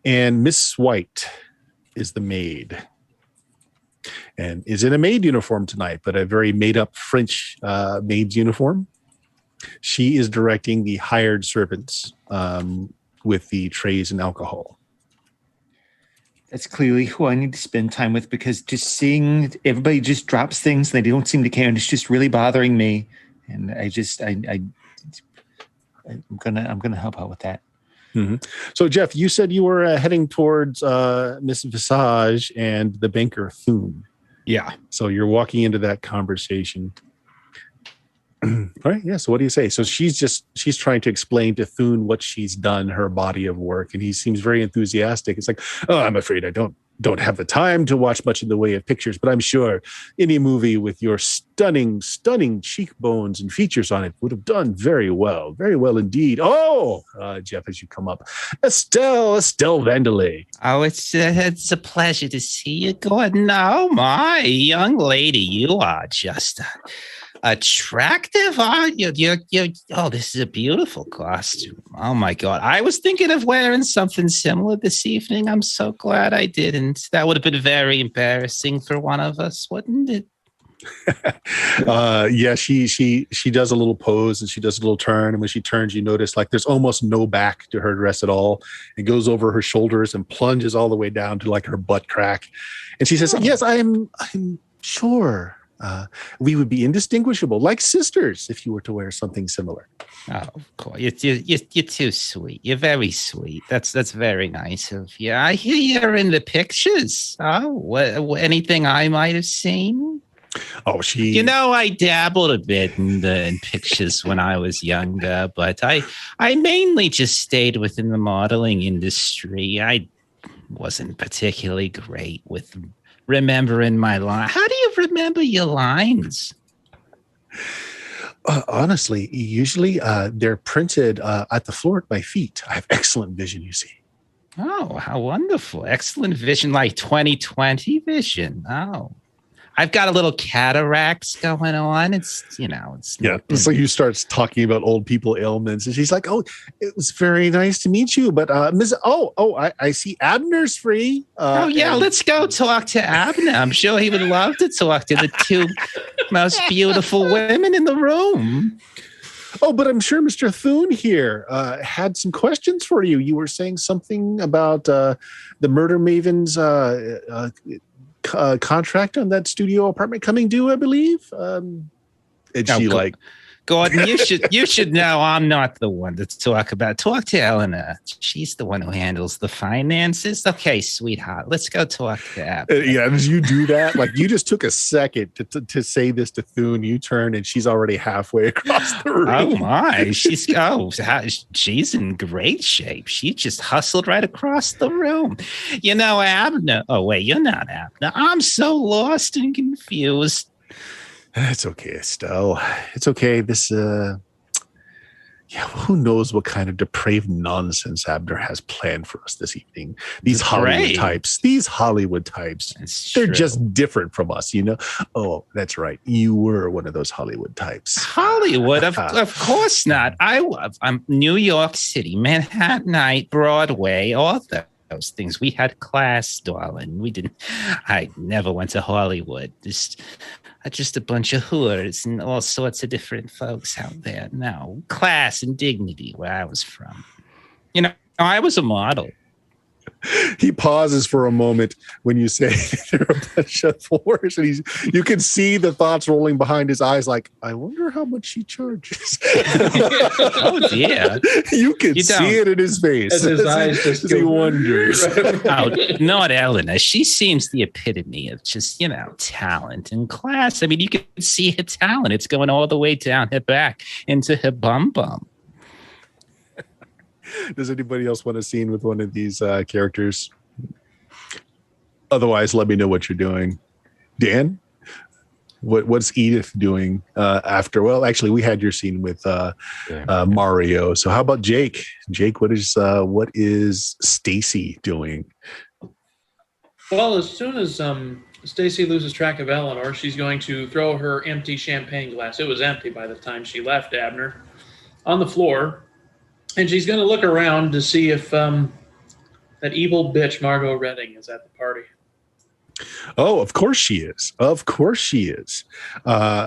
And Miss White is the maid. And is in a maid uniform tonight, but a very made-up French maid's uniform. She is directing the hired servants with the trays and alcohol. That's clearly who I need to spend time with, because just seeing everybody just drops things and they don't seem to care, and it's just really bothering me. And I'm gonna help out with that. Mm-hmm. So, Jeff, you said you were heading towards Miss Visage and the banker Thune. Yeah. So you're walking into that conversation. All right. Yeah. So what do you say? So she's trying to explain to Thune what she's done, her body of work. And he seems very enthusiastic. It's like, oh, I'm afraid I don't have the time to watch much in the way of pictures, but I'm sure any movie with your stunning cheekbones and features on it would have done very well indeed. Oh, Jeff, as you come up, Estelle Vandelay. Oh, it's a pleasure to see you, Gordon. Oh, my young lady, you are just attractive, aren't you? Oh, this is a beautiful costume. Oh my God. I was thinking of wearing something similar this evening. I'm so glad I didn't. That would have been very embarrassing for one of us, wouldn't it? Yeah, she does a little pose and she does a little turn. And when she turns, you notice like there's almost no back to her dress at all. It goes over her shoulders and plunges all the way down to like her butt crack. And she says, yes, I'm sure. We would be indistinguishable, like sisters, if you were to wear something similar. Oh, of course. You're too sweet. You're very sweet. That's very nice of you. I hear you're in the pictures. Oh, what anything I might have seen? Oh, I dabbled a bit in pictures when I was younger, but I mainly just stayed within the modeling industry. I wasn't particularly great with remembering my line. How do you remember your lines? Honestly, usually they're printed at the floor at my feet. I have excellent vision, you see. Oh, how wonderful. Excellent vision, like 20/20 vision. Oh. I've got a little cataracts going on. It's yeah. So you start talking about old people ailments, and she's like, "Oh, it was very nice to meet you, but Ms. I see Abner's free. Let's go talk to Abner. I'm sure he would love to talk to the two most beautiful women in the room." Oh, but I'm sure Mr. Thune here had some questions for you. You were saying something about the Murder Maven's contract on that studio apartment coming due, I believe. Gordon, you should know I'm not the one to talk about. Talk to Eleanor. She's the one who handles the finances. Okay, sweetheart, let's go talk to Abner. Yeah, as you do that, like you just took a second to say this to Thune. You turn and she's already halfway across the room. Oh my, she's in great shape. She just hustled right across the room. Abner. Oh wait, you're not Abner. I'm so lost and confused. It's okay, Estelle. It's okay. This, who knows what kind of depraved nonsense Abner has planned for us this evening. These Hollywood types. They're just different from us, Oh, that's right. You were one of those Hollywood types. Hollywood? Of course not. I'm New York City, Manhattanite, Broadway, all those things. We had class, darling. I never went to Hollywood. Just a bunch of whores and all sorts of different folks out there. No, class and dignity where I was from. I was a model. He pauses for a moment when you say there are a bunch of whores, and you can see the thoughts rolling behind his eyes like, I wonder how much she charges. Oh, dear. You can see it in his face. As his eyes just he wonders. Oh, not Eleanor. She seems the epitome of just, talent and class. I mean, you can see her talent. It's going all the way down her back into her bum. Does anybody else want a scene with one of these characters? Otherwise, let me know what you're doing. Dan, what's Edith doing after? Well, actually, we had your scene with Mario. So how about Jake? Jake, what is Stacy doing? Well, as soon as Stacy loses track of Eleanor, she's going to throw her empty champagne glass. It was empty by the time she left, Abner, on the floor. And she's going to look around to see if that evil bitch Margot Redding is at the party. Oh, of course she is. Of course she is.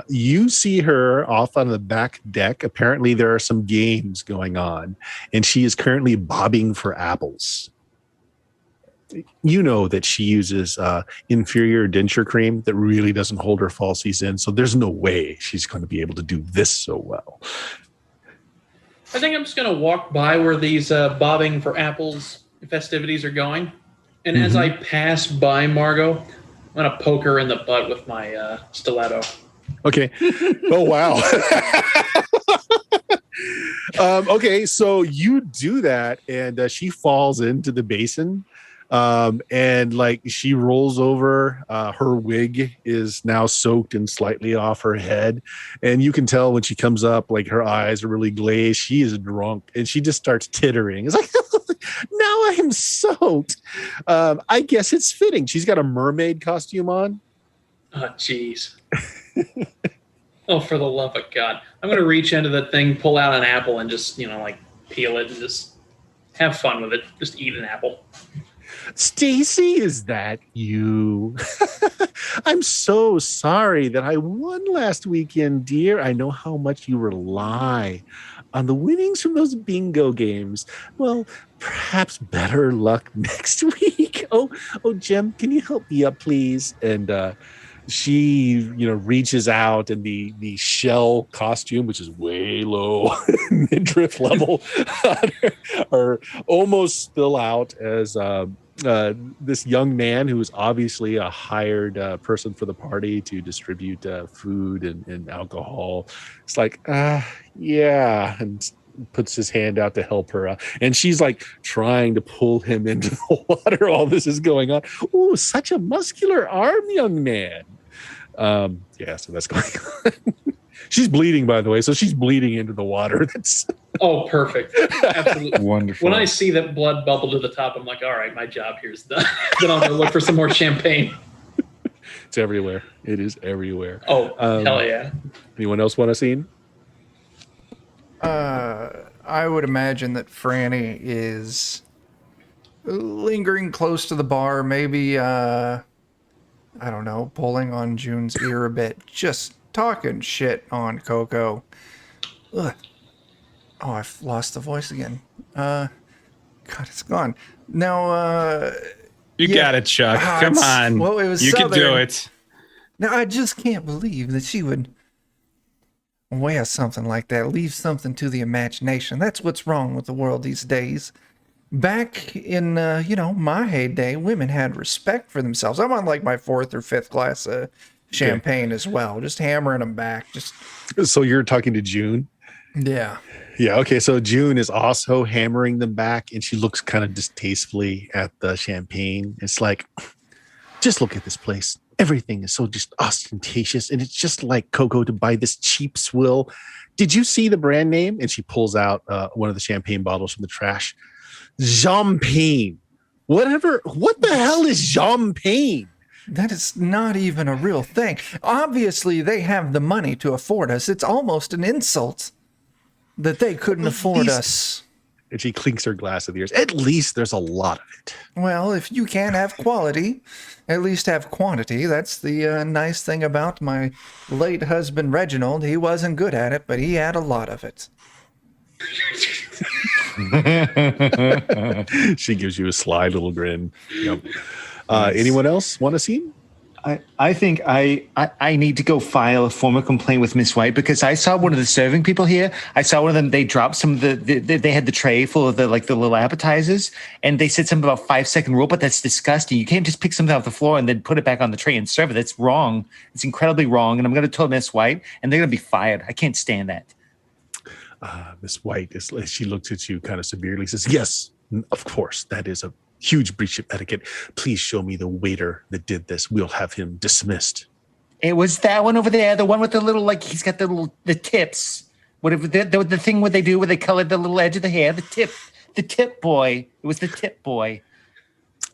You see her off on the back deck. Apparently there are some games going on, and she is currently bobbing for apples. You know that she uses inferior denture cream that really doesn't hold her falsies in, so there's no way she's going to be able to do this so well. I think I'm just going to walk by where these bobbing for apples festivities are going. And as I pass by Margot, I'm going to poke her in the butt with my stiletto. Okay. Oh, wow. Okay, so you do that, and she falls into the basin. And like she rolls over, her wig is now soaked and slightly off her head. And you can tell when she comes up, like her eyes are really glazed. She is drunk and she just starts tittering. It's like, now I'm soaked. I guess it's fitting. She's got a mermaid costume on. Oh, jeez. Oh, for the love of God. I'm going to reach into the thing, pull out an apple and just, like peel it and just have fun with it. Just eat an apple. Stacy, is that you? I'm so sorry that I won last weekend, dear. I know how much you rely on the winnings from those bingo games. Well, perhaps better luck next week. Oh, Jim, can you help me up, please? And she, reaches out in the shell costume, which is way low midriff level, or almost spill out as this young man who is obviously a hired person for the party to distribute food and alcohol. It's like, yeah, and puts his hand out to help her. And she's like trying to pull him into the water. All this is going on. Ooh, such a muscular arm, young man. Yeah, so that's going on. She's bleeding, by the way, so she's bleeding into the water. That's perfect. Absolutely. Wonderful. When I see that blood bubble to the top, I'm like, all right, my job here's done. Then I'll go look for some more champagne. It's everywhere. It is everywhere. Oh, hell yeah. Anyone else want a scene? I would imagine that Franny is lingering close to the bar, maybe, I don't know, pulling on June's ear a bit, just talking shit on Coco. Ugh. Oh, I've lost the voice again. God, it's gone. Now, You got it, Chuck. Come on. Well, it was you Southern. can do it. Now, I just can't believe that she would wear something like that, leave something to the imagination. That's what's wrong with the world these days. Back in, my heyday, women had respect for themselves. I'm on like my 4th or 5th glass of champagne as well, just hammering them back. So you're talking to June? Yeah. Yeah, okay, so June is also hammering them back, and she looks kind of distastefully at the champagne. It's like, just look at this place. Everything is so just ostentatious, and it's just like Coco to buy this cheap swill. Did you see the brand name? And she pulls out one of the champagne bottles from the trash. Champagne. What the hell is champagne? That is not even a real thing. Obviously, they have the money to afford us. It's almost an insult that they couldn't afford us. And she clinks her glass of the ears. At least there's a lot of it. Well, if you can't have quality, at least have quantity. That's the nice thing about my late husband, Reginald. He wasn't good at it, but he had a lot of it. She gives you a sly little grin. Yep. Anyone else want a scene? I think I need to go file a formal complaint with Miss White because I saw one of the serving people here. I saw one of them. They dropped some of they had the tray full of the little appetizers, and they said something about 5-second rule. But that's disgusting. You can't just pick something off the floor and then put it back on the tray and serve it. That's wrong. It's incredibly wrong. And I'm going to tell Miss White, and they're going to be fired. I can't stand that. Miss White, she looks at you kind of severely, says, "Yes, of course, that is a huge breach of etiquette. Please show me the waiter that did this. We'll have him dismissed." It was that one over there, the one with the little, he's got the tips. Whatever the thing what they do where they colored the little edge of the hair, the tip boy. It was the tip boy.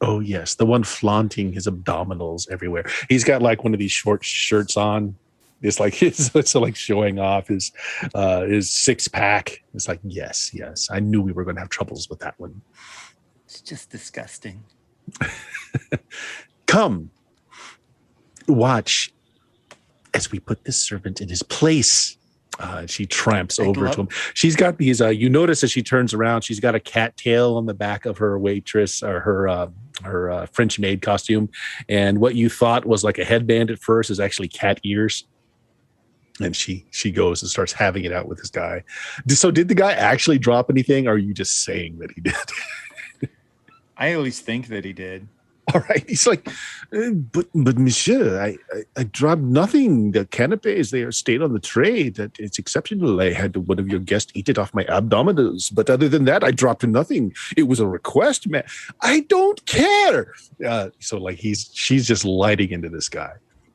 Oh yes, the one flaunting his abdominals everywhere. He's got like one of these short shirts on. It's like it's like showing off his 6-pack. It's like yes. I knew we were going to have troubles with that one. It's just disgusting. Come, watch as we put this servant in his place. She tramps over to him. She's got these. You notice as she turns around, she's got a cat tail on the back of her waitress or her French maid costume, and what you thought was like a headband at first is actually cat ears. And she goes and starts having it out with this guy. So did the guy actually drop anything, or are you just saying that he did? I always think that he did. All right. He's like, but monsieur, I dropped nothing. The canapes, they are stayed on the tray. That it's exceptional. I had one of your guests eat it off my abdominals. But other than that, I dropped nothing. It was a request, man. I don't care. So like she's just lighting into this guy.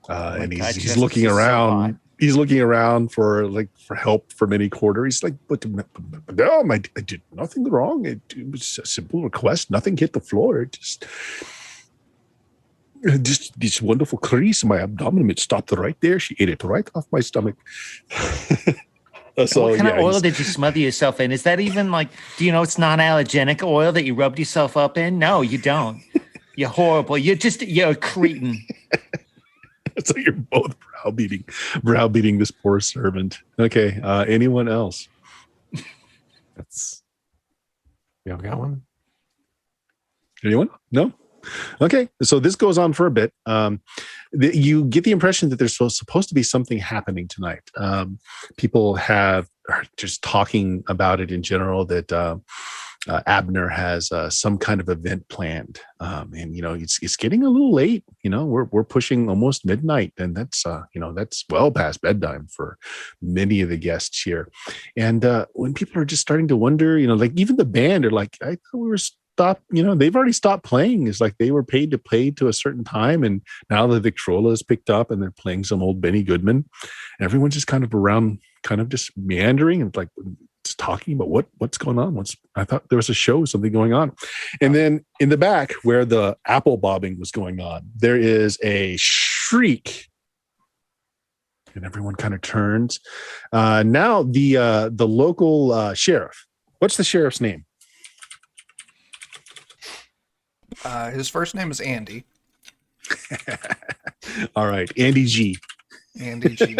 And he's looking around. He's looking around for help from any quarter. He's like, but no, I did nothing wrong. It was a simple request. Nothing hit the floor. Just this wonderful crease in my abdomen. It stopped right there. She ate it right off my stomach. What kind of oil did you smother yourself in? Is that even like, do you know it's non-allergenic oil that you rubbed yourself up in? No, you don't. You're horrible. You're a cretin. So you're both browbeating this poor servant. Okay. Anyone else? We all got one? Anyone? No? Okay. So this goes on for a bit. You get the impression that there's supposed to be something happening tonight. People are just talking about it in general, that Abner has some kind of event planned. And, it's getting a little late. We're pushing almost midnight, and that's well past bedtime for many of the guests here. And when people are just starting to wonder, like even the band are like, I thought we were stopped, they've already stopped playing. It's like they were paid to play to a certain time, and now the Victrola is picked up and they're playing some old Benny Goodman. Everyone's just kind of around, kind of just meandering and like just talking about what's going on. I thought there was a show, something going on. And then in the back where the apple bobbing was going on, there is a shriek. And everyone kind of turns. Now the local sheriff. What's the sheriff's name? His first name is Andy. All right, Andy G. Andy G.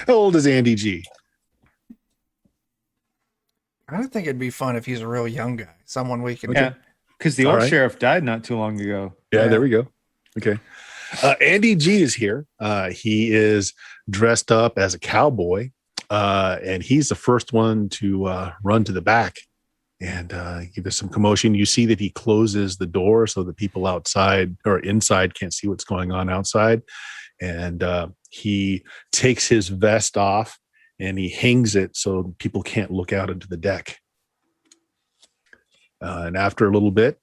How old is Andy G? I don't think it'd be fun if he's a real young guy. Someone we can. Yeah, because the old sheriff died not too long ago. Yeah, there we go. Okay. Andy G is here. He is dressed up as a cowboy, and he's the first one to run to the back. And there's some commotion. You see that he closes the door so the people outside or inside can't see what's going on outside. And he takes his vest off and he hangs it so people can't look out into the deck. And after a little bit,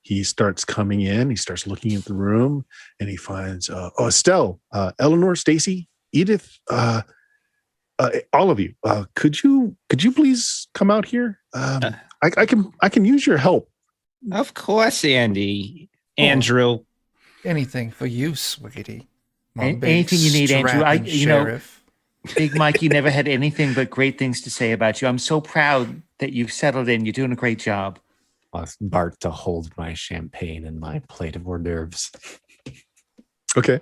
he starts coming in. He starts looking at the room and he finds, Estelle, Eleanor, Stacy, Edith, all of you, could you please come out here? I can use your help. Of course, Andy. Andrew. Anything for you, sweetie. Anything you need, Andrew. Big Mikey never had anything but great things to say about you. I'm so proud that you've settled in. You're doing a great job. Ask Bart to hold my champagne and my plate of hors d'oeuvres. Okay.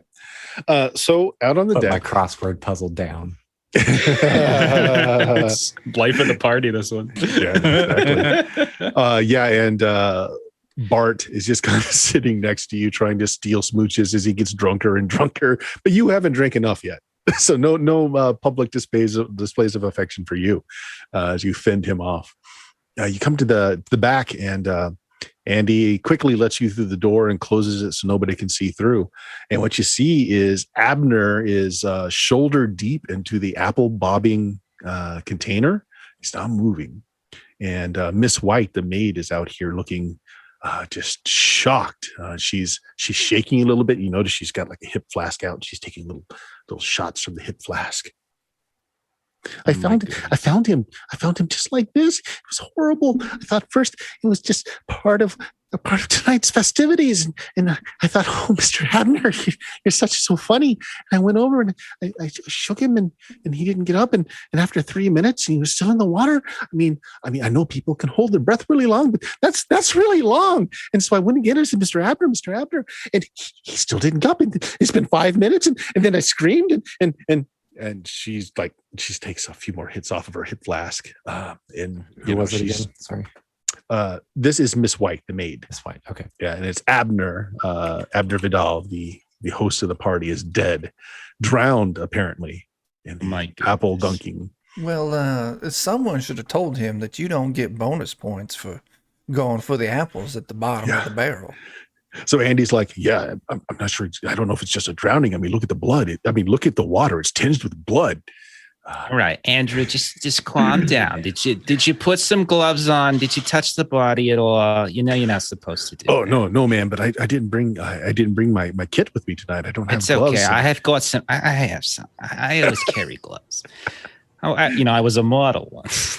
So out on the deck, my crossword puzzle down. It's life of the party, this one. Yeah, exactly. And Bart is just kind of sitting next to you trying to steal smooches as he gets drunker and drunker, but you haven't drank enough yet. So no public displays of affection for you as you fend him off. You come to the back, and Andy quickly lets you through the door and closes it so nobody can see through. And what you see is Abner is shoulder deep into the apple bobbing container. He's not moving. And Miss White, the maid, is out here looking just shocked. She's shaking a little bit. You notice she's got like a hip flask out. She's taking little shots from the hip flask. I found him just like this. It was horrible. I thought first it was just part of a part of tonight's festivities. And I thought, oh, Mr. Abner, you're so funny. And I went over and I shook him and he didn't get up. And after 3 minutes, he was still in the water. I mean, I know people can hold their breath really long, but that's really long. And so I went again and said, Mr. Abner. And he still didn't get up. And it's been 5 minutes. And then I screamed and she's like, she takes a few more hits off of her hip flask. And who was it again? Sorry. This is Miss White, the maid. Miss White. Okay. Yeah, and it's Abner. Abner Vidal, the host of the party, is dead, drowned apparently in the apple dunking. Well, someone should have told him that you don't get bonus points for going for the apples at the bottom of the barrel. So Andy's like, yeah, I'm not sure. I don't know if it's just a drowning. I mean, look at the blood. Look at the water. It's tinged with blood. All right, Andrew, just calm down. Did you put some gloves on? Did you touch the body at all? You know you're not supposed to do. Oh that. No, man. But I didn't bring my kit with me tonight. I don't have gloves. It's okay. I have got some. I have some. I always carry gloves. I was a model once.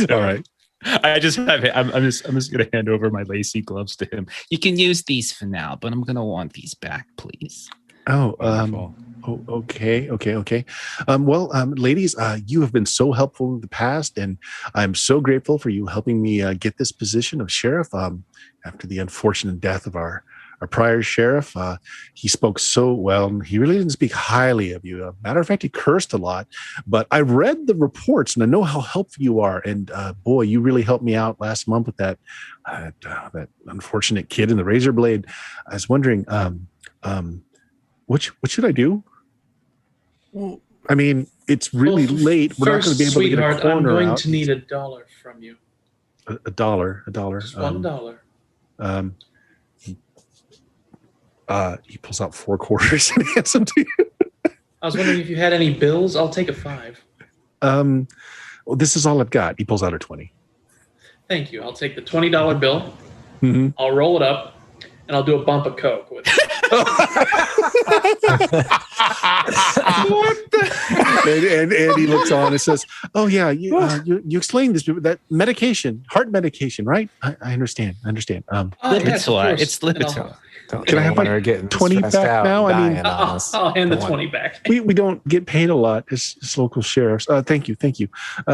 All right. I'm just gonna hand over my lacy gloves to him. You can use these for now, but I'm gonna want these back, please. Oh, okay. Ladies, you have been so helpful in the past, and I'm so grateful for you helping me get this position of sheriff. After the unfortunate death of our prior sheriff, he spoke so well. He really didn't speak highly of you. Matter of fact, he cursed a lot. But I read the reports, and I know how helpful you are. And boy, you really helped me out last month with that unfortunate kid in the razor blade. I was wondering, what should I do? Well, I mean, it's really late. We're not going to be able to get a corner I'm going out. to need $1 from you. A dollar. Just $1. He pulls out 4 quarters and hands them to you. I was wondering if you had any bills. I'll take a 5. Well, this is all I've got. He pulls out a 20. Thank you. I'll take the $20 bill. Mm-hmm. I'll roll it up, and I'll do a bump of Coke with it. And he looks on and says, "Oh yeah, you explained this, that medication, heart medication, right? I understand. Lipitor. It's Lipitor. Can I have my 20 back now? I mean, I'll hand the 20 back. We don't get paid a lot as local sheriffs. Thank you,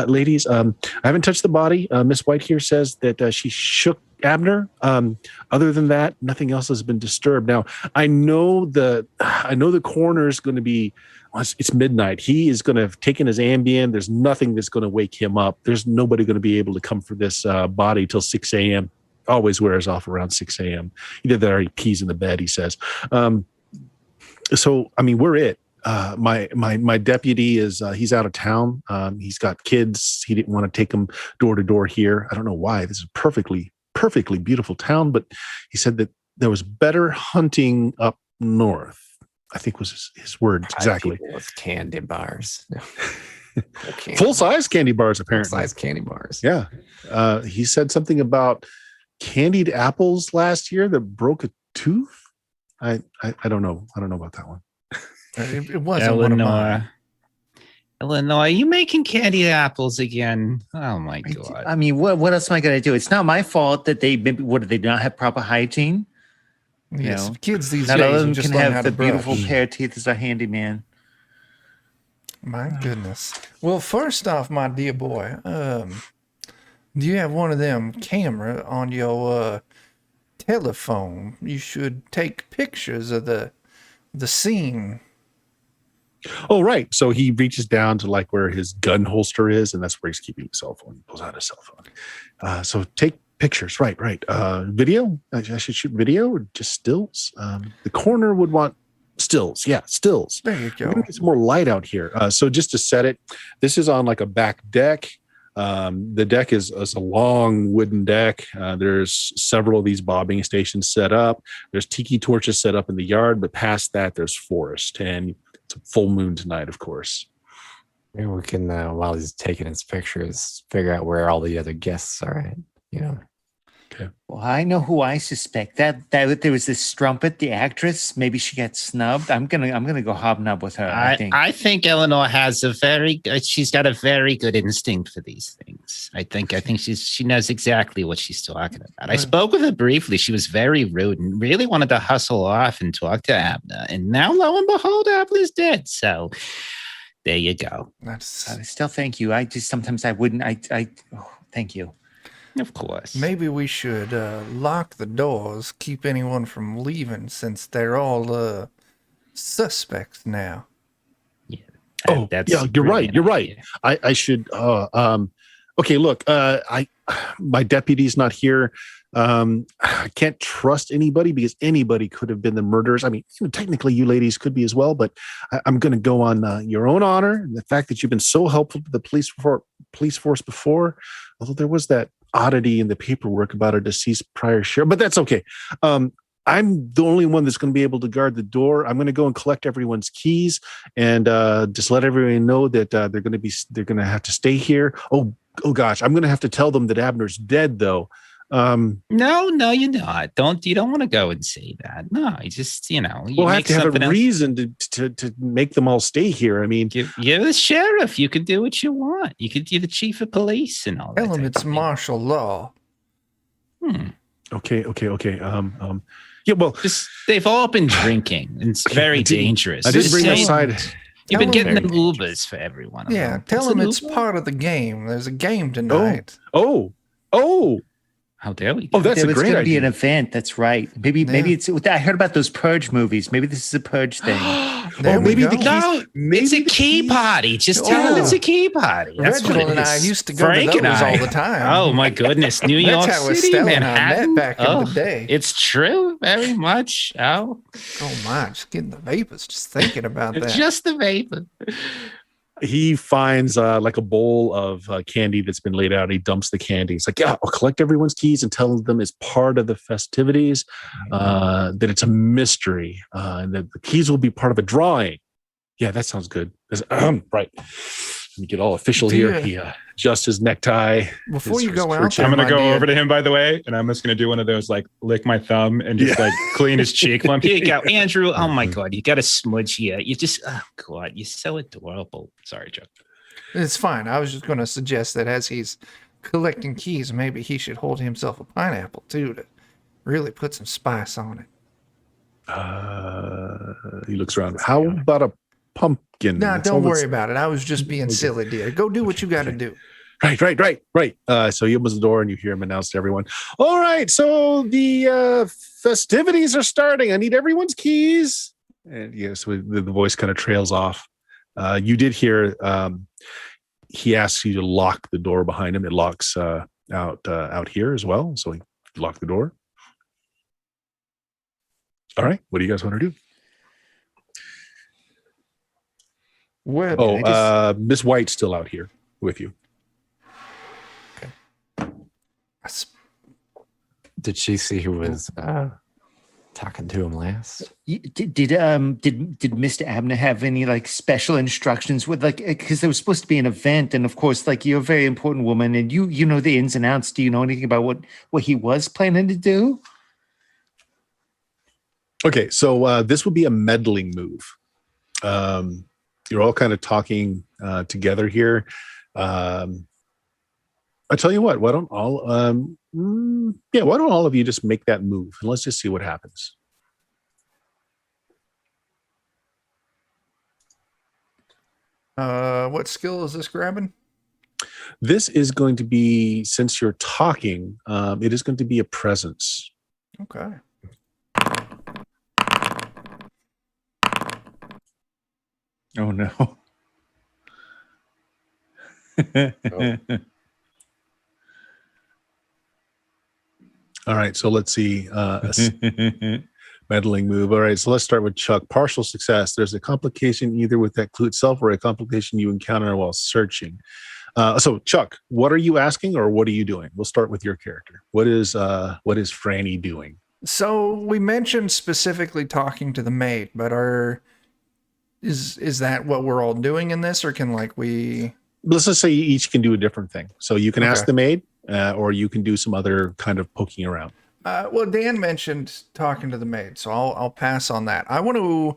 ladies. I haven't touched the body. Miss White here says that she shook Abner. Other than that, nothing else has been disturbed. Now, I know the coroner is going to be. It's midnight. He is going to have taken his Ambien. There's nothing that's going to wake him up. There's nobody going to be able to come for this body till 6 a.m. Always wears off around 6 a.m. Either that or he pees in the bed, he says. So, I mean, we're it. My deputy is, he's out of town. He's got kids. He didn't want to take them door to door here. I don't know why. This is a perfectly beautiful town, but he said that there was better hunting up north. I think was his words exactly. With candy bars. Full-size candy bars, apparently. Full-size candy bars. Yeah. He said something about candied apples last year that broke a tooth. I don't know. I don't know about that one. It wasn't one of mine. Illinois, you making candied apples again? Oh my God. I mean, what else am I going to do? It's not my fault that they do not have proper hygiene. Yes, kids these not days all of them just can learn how have to the beautiful brush. pair of teeth as a handyman. My goodness. Well, first off, my dear boy, do you have one of them camera on your telephone? You should take pictures of the scene. Oh, right. So he reaches down to like where his gun holster is, and that's where he's keeping his cell phone. He pulls out his cell phone. So take pictures. Right. Video? I should shoot video or just stills? The coroner would want stills. Yeah, stills. There you go. We're gonna get some more light out here. So just to set it, this is on like a back deck. The deck is a long wooden deck. There's several of these bobbing stations set up. There's tiki torches set up in the yard, but past that, there's forest. And it's a full moon tonight, of course. Maybe we can, while he's taking his pictures, figure out where all the other guests are at. Okay. Well, I know who I suspect. That there was this strumpet, the actress. Maybe she got snubbed. I'm gonna go hobnob with her. I think. I think Eleanor has she's got a very good instinct for these things. things. I think she knows exactly what she's talking about. I spoke with her briefly. She was very rude and really wanted to hustle off and talk to Abner. And now, lo and behold, Abner's dead. So there you go. Still, thank you. I just sometimes I wouldn't. Thank you. Of course. Maybe we should lock the doors, keep anyone from leaving, since they're all suspects now. Yeah. You're right. You're right. I should. Okay, look. My deputy's not here. I can't trust anybody because anybody could have been the murderers. I mean, technically, you ladies could be as well. But I'm going to go on your own honor and the fact that you've been so helpful to the police force before. Although there was that oddity in the paperwork about a deceased prior sheriff, but that's okay. I'm the only one that's going to be able to guard the door. I'm going to go and collect everyone's keys and just let everyone know that they're going to have to stay here. Oh gosh, I'm going to have to tell them that Abner's dead though. No, you're not. You don't want to go and say that. No, you just, you we'll have to have a reason to make them all stay here. I mean, you're the sheriff. You can do what you want. You could be the chief of police and all that. Tell them it's martial law. Okay. Yeah, well, they've all been drinking. And it's very dangerous. I didn't bring aside. You've been getting them Ubers for everyone. Yeah, tell them it's part of the game. There's a game tonight. Oh. How dare we? Oh, that's a great idea. Be an event. That's right. Maybe it's. I heard about those Purge movies. Maybe this is a Purge thing. Maybe it's a key party. Just tell them it's a key party. That's Reginald and I used to go to those all the time. Oh my goodness, New York City, Manhattan. Back in the day. It's true, very much. Oh my, just getting the vapors. Just thinking about that. Just the vapor. He finds like a bowl of candy that's been laid out. He dumps the candy. He's like, I'll collect everyone's keys and tell them it's part of the festivities, that it's a mystery, and that the keys will be part of a drawing. Yeah, that sounds good. Right. Let me get all official here. He adjusts his necktie. Before you go out, I'm going to go over to him, by the way, and I'm just going to do one of those, like, lick my thumb and just like clean his cheek. Here you go, Andrew. Oh my God, you got a smudge here. You just, oh God, you're so adorable. Sorry, Chuck. It's fine. I was just going to suggest that as he's collecting keys, maybe he should hold himself a pineapple too to really put some spice on it. He looks around. How about a pumpkin? No, don't worry about it. I was just being silly, dear. Go do what you got to do. Right. So he opens the door and you hear him announce to everyone, all right, so the festivities are starting. I need everyone's keys. And yes, the voice kind of trails off. You did hear he asks you to lock the door behind him. It locks out here as well. So he locked the door. All right. What do you guys want to do? Miss White's still out here with you. Did she see who was talking to him last? Did Mr. Abner have any like special instructions with because there was supposed to be an event, and of course, like you're a very important woman, and you know the ins and outs. Do you know anything about what he was planning to do? Okay, so this would be a meddling move. You're all kind of talking together here. I tell you what, why don't all of you just make that move and let's just see what happens. What skill is this grabbing? This is going to be, since you're talking, it is going to be a presence. Okay. Oh no. Oh. All right, so let's see. Meddling move. All right, so let's start with Chuck. Partial success. There's a complication either with that clue itself or a complication you encounter while searching. So Chuck, what are you asking or what are you doing? We'll start with your character. What is Franny doing? So we mentioned specifically talking to the maid, but is that what we're all doing in this, or can let's just say you each can do a different thing. So you can ask the maid, or you can do some other kind of poking around. Well, Dan mentioned talking to the maid, so I'll pass on that. I want to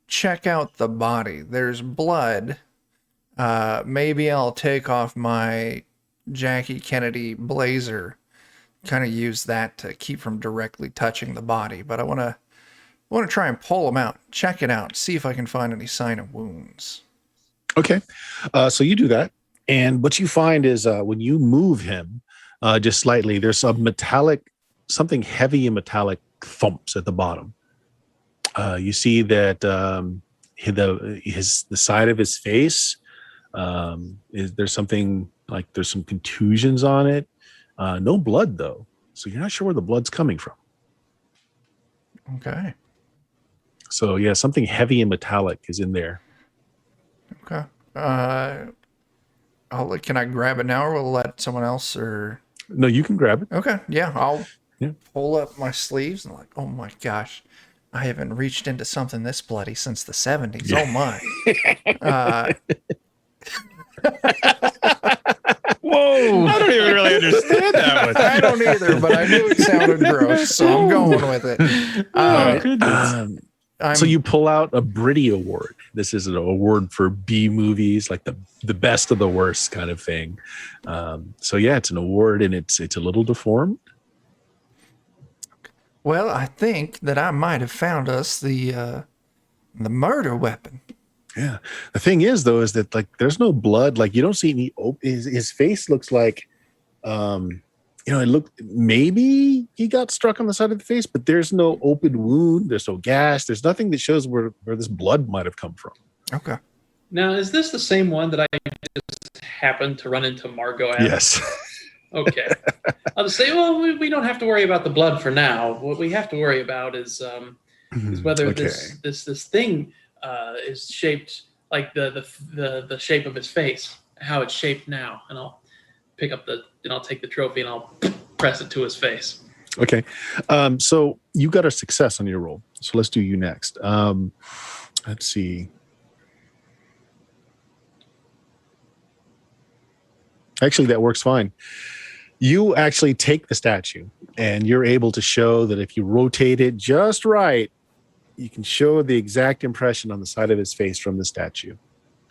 check out the body. There's blood. Maybe I'll take off my Jackie Kennedy blazer, kind of use that to keep from directly touching the body. But I want to try and pull him out, check it out, see if I can find any sign of wounds. Okay. So you do that. And what you find is when you move him just slightly, there's a metallic, something heavy and metallic thumps at the bottom. You see that the side of his face, there's something like there's some contusions on it. No blood, though. So you're not sure where the blood's coming from. Okay. So, yeah, something heavy and metallic is in there. Okay. Can I grab it now, or will I let someone else? Or No, you can grab it. okay, yeah, I'll Yeah. pull up my sleeves and like, oh my gosh, I haven't reached into something this bloody since the 70s. Oh my. Whoa! I don't even really understand that one. I don't either, but I knew it sounded gross, so I'm going with it. Oh, goodness. So you pull out a Britty Award. This is an award for B movies, like the best of the worst kind of thing. So yeah, it's an award, and it's a little deformed. Well, I think that I might have found us the murder weapon. Yeah. The thing is, though, is that like there's no blood. Like you don't see any. His face looks like, it looked maybe he got struck on the side of the face, but there's no open wound. There's no gash. There's nothing that shows where this blood might have come from. Okay. Now, is this the same one that I just happened to run into Margot at? Yes. Okay. I'll just say, well, we don't have to worry about the blood for now. What we have to worry about is whether Okay. this thing is shaped like the shape of his face, how it's shaped now, and I'll take the trophy and I'll press it to his face. Okay. So you got a success on your roll. So let's do you next. Let's see. Actually, that works fine. You actually take the statue, and you're able to show that if you rotate it just right, you can show the exact impression on the side of his face from the statue.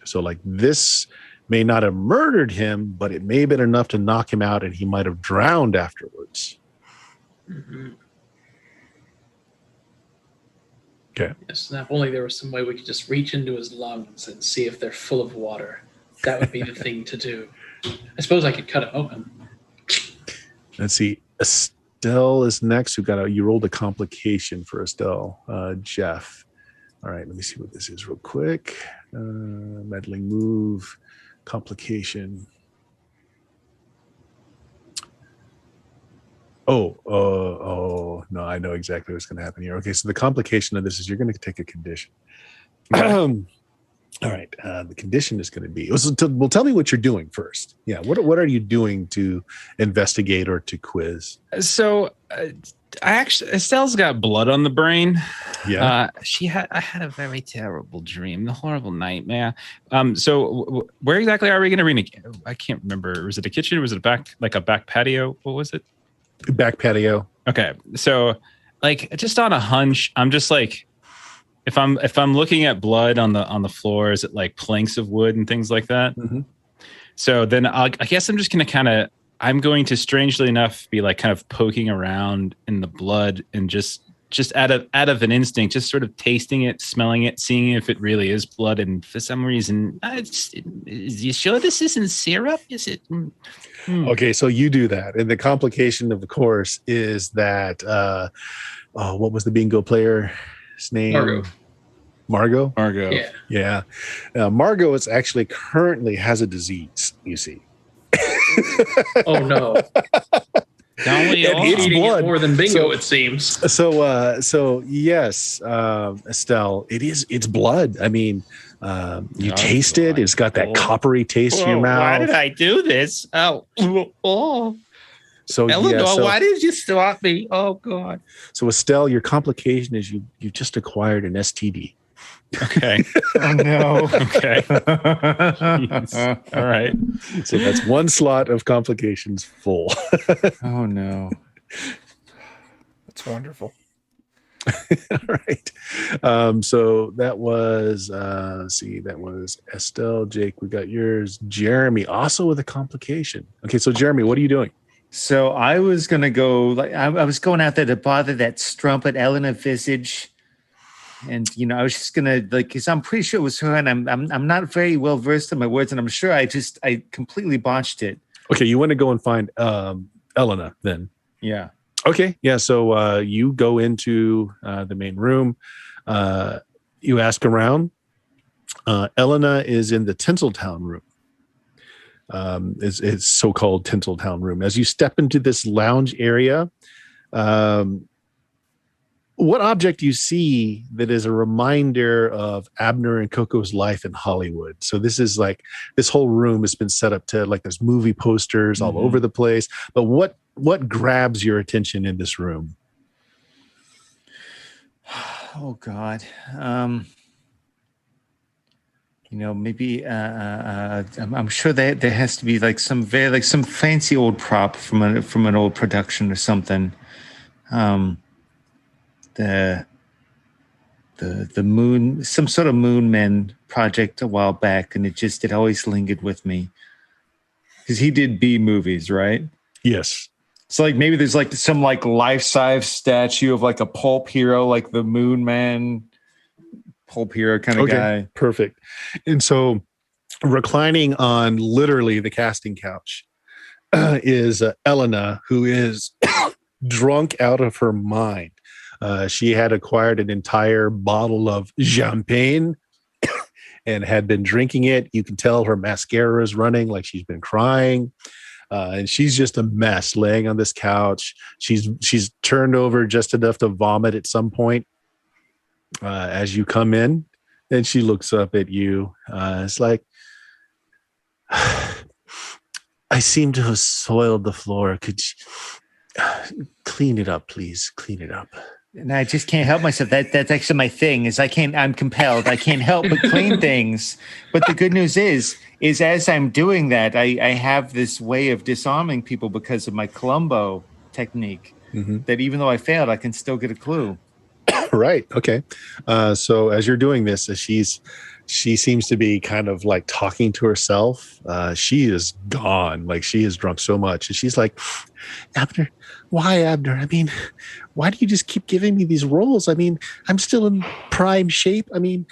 So like this may not have murdered him, but it may have been enough to knock him out, and he might have drowned afterwards. Mm-hmm. Okay. Yes, and if only there was some way we could just reach into his lungs and see if they're full of water. That would be the thing to do. I suppose I could cut him open. Let's see. Estelle is next. You rolled a complication for Estelle. Jeff. All right, let me see what this is real quick. Meddling move, complication. Oh, no, I know exactly what's going to happen here. Okay, so the complication of this is you're going to take a condition. All right, the condition is going to be, well, tell me what you're doing first. Yeah, what are you doing to investigate or to quiz? So, Estelle's got blood on the brain. Yeah. I had a very terrible dream, a horrible nightmare. So where exactly are we going to read? I can't remember. Was it a kitchen? Was it a back patio? What was it? Back patio. Okay. So like just on a hunch, I'm just like, if I'm looking at blood on the floor, is it like planks of wood and things like that? Mm-hmm. So then I guess I'm just going to I'm going to strangely enough be like kind of poking around in the blood and just out of an instinct, just sort of tasting it, smelling it, seeing if it really is blood. And for some reason, is you sure this isn't syrup? Is it? Okay, so you do that. And the complication of the course is that, what was the bingo player's name? Margot? Yeah. Margot is actually currently has a disease, you see. Oh, no. Don't we all? It's Eating blood. it more than bingo, it seems. So yes, Estelle, it's blood. I mean, you taste it. It's got that coppery taste in your mouth. Why did I do this? Oh. So Eleanor, why did you stop me? Oh, God. So Estelle, your complication is you just acquired an STD. Okay. Oh, no. Okay. Jeez. All right. So that's one slot of complications full. Oh, no. That's wonderful. All right. So that was, that was Estelle, Jake. We got yours. Jeremy, also with a complication. Okay, so Jeremy, what are you doing? So I was gonna go. Like I was going out there to bother that strumpet Eleanor Visage, and I was just gonna because I'm pretty sure it was her, and I'm not very well versed in my words, and I'm sure I completely botched it. Okay, you want to go and find Elena then? Yeah. Okay, yeah. So you go into the main room. You ask around. Elena is in the Tinseltown room. It's so-called Tinseltown room. As you step into this lounge area, what object you see that is a reminder of Abner and Coco's life in Hollywood? So this is like this whole room has been set up to like there's movie posters all over the place. But what grabs your attention in this room? Oh God. Maybe I'm sure there has to be like some fancy old prop from an old production or something. The moon, some sort of Moon Men project a while back, and it always lingered with me because he did B movies, right? Yes. So like maybe there's like some like life-size statue of like a pulp hero, like the Moon Man pulp hero kind of guy. Perfect. And so reclining on literally the casting couch is Elena, who is drunk out of her mind. She had acquired an entire bottle of champagne and had been drinking it. You can tell her mascara is running, like she's been crying. And she's just a mess laying on this couch. She's turned over just enough to vomit at some point. As you come in, and she looks up at you. It's like, I seem to have soiled the floor. Could you clean it up, please? Clean it up. And I just can't help myself. That's actually my thing. I'm compelled. I can't help but clean things. But the good news is as I'm doing that, I have this way of disarming people because of my Columbo technique. That even though I failed, I can still get a clue. Right. Okay. So as you're doing this, she seems to be kind of like talking to herself. She is gone. Like she is drunk so much. And she's like, Abner, why Abner? I mean, why do you just keep giving me these roles? I mean, I'm still in prime shape. I mean,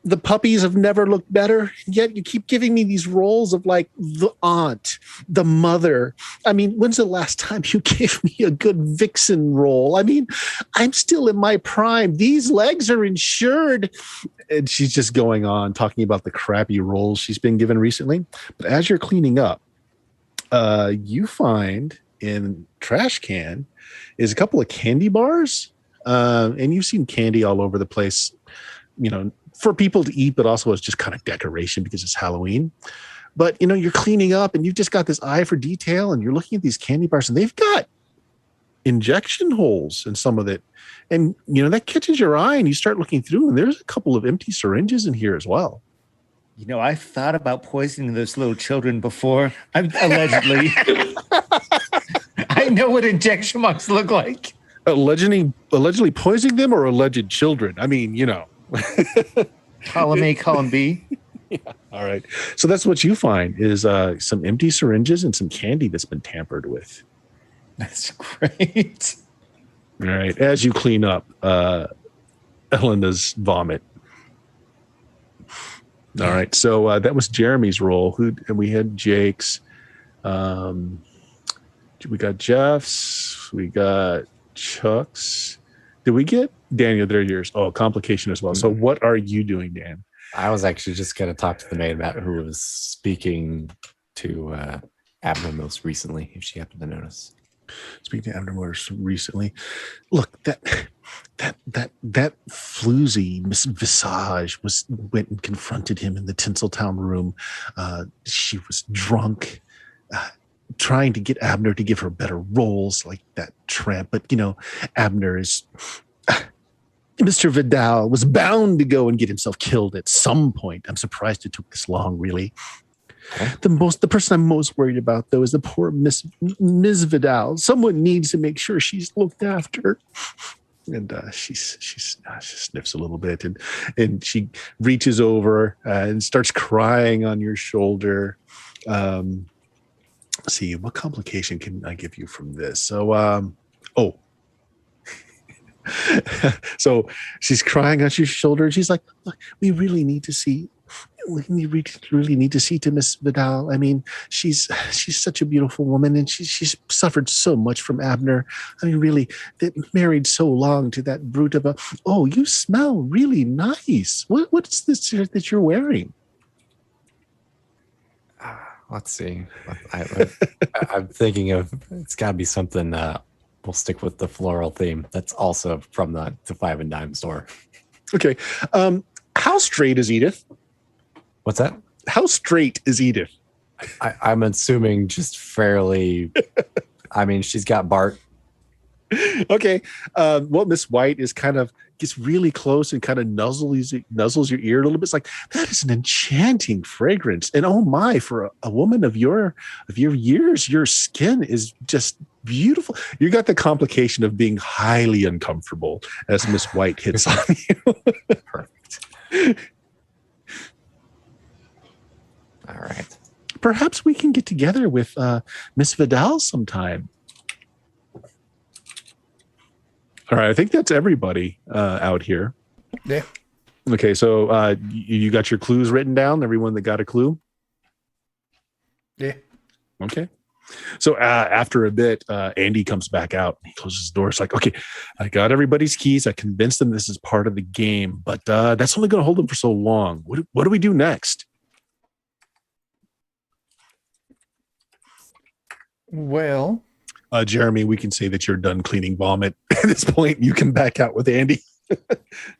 the puppies have never looked better, yet you keep giving me these roles of like the aunt, the mother. I mean, when's the last time you gave me a good vixen role? I mean, I'm still in my prime. These legs are insured. And she's just going on talking about the crappy roles she's been given recently. But as you're cleaning up, you find in trash can is a couple of candy bars. And you've seen candy all over the place, for people to eat, but also as just kind of decoration because it's Halloween. But, you're cleaning up and you've just got this eye for detail and you're looking at these candy bars and they've got injection holes in some of it. And, that catches your eye and you start looking through and there's a couple of empty syringes in here as well. I've thought about poisoning those little children before. Allegedly. I know what injection marks look like. Allegedly poisoning them or alleged children? I mean, Column A, column B. Yeah. All right. So that's what you find is some empty syringes and some candy that's been tampered with. That's great. All right. As you clean up Elena's vomit. All right. So that was Jeremy's role. And we had Jake's. We got Jeff's. We got Chuck's. Did we get Daniel? They're yours. Oh, complication as well. So what are you doing, Dan? I was actually just going to talk to the maid about who was speaking to Abner most recently, if she happened to notice. Speaking to Abner most recently, look, that floozy Miss Visage went and confronted him in the Tinseltown room. She was drunk, trying to get Abner to give her better roles like that tramp. But, Abner is... Mr. Vidal was bound to go and get himself killed at some point. I'm surprised it took this long, really. Okay. The person I'm most worried about, though, is the poor Ms. Vidal. Someone needs to make sure she's looked after. And she sniffs a little bit, and she reaches over and starts crying on your shoulder. Let's see, what complication can I give you from this? So, so she's crying on your shoulder, and she's like, "Look, we really need to see to Miss Vidal. I mean, she's such a beautiful woman, and she's suffered so much from Abner. I mean, really, they married so long to that brute of a. Oh, you smell really nice. What's this that you're wearing? Let's see. I'm thinking of, it's got to be something. We'll stick with the floral theme. That's also from the Five and Dime store. Okay. How straight is Edith? What's that? How straight is Edith? I'm assuming just fairly. I mean, she's got Bart. Okay. Well, Miss White gets really close and kind of nuzzles your ear a little bit. It's like, that is an enchanting fragrance. And oh my, for a woman of your years, your skin is just beautiful. You got the complication of being highly uncomfortable as Miss White hits on you. Perfect. All right. Perhaps we can get together with Miss Vidal sometime. All right, I think that's everybody out here. Yeah. Okay, so you got your clues written down? Everyone that got a clue? Yeah. Okay. So after a bit, Andy comes back out. He closes the door. It's like, okay, I got everybody's keys. I convinced them this is part of the game, but that's only going to hold them for so long. What do we do next? Well, Jeremy, we can say that you're done cleaning vomit. At this point, you can back out with Andy.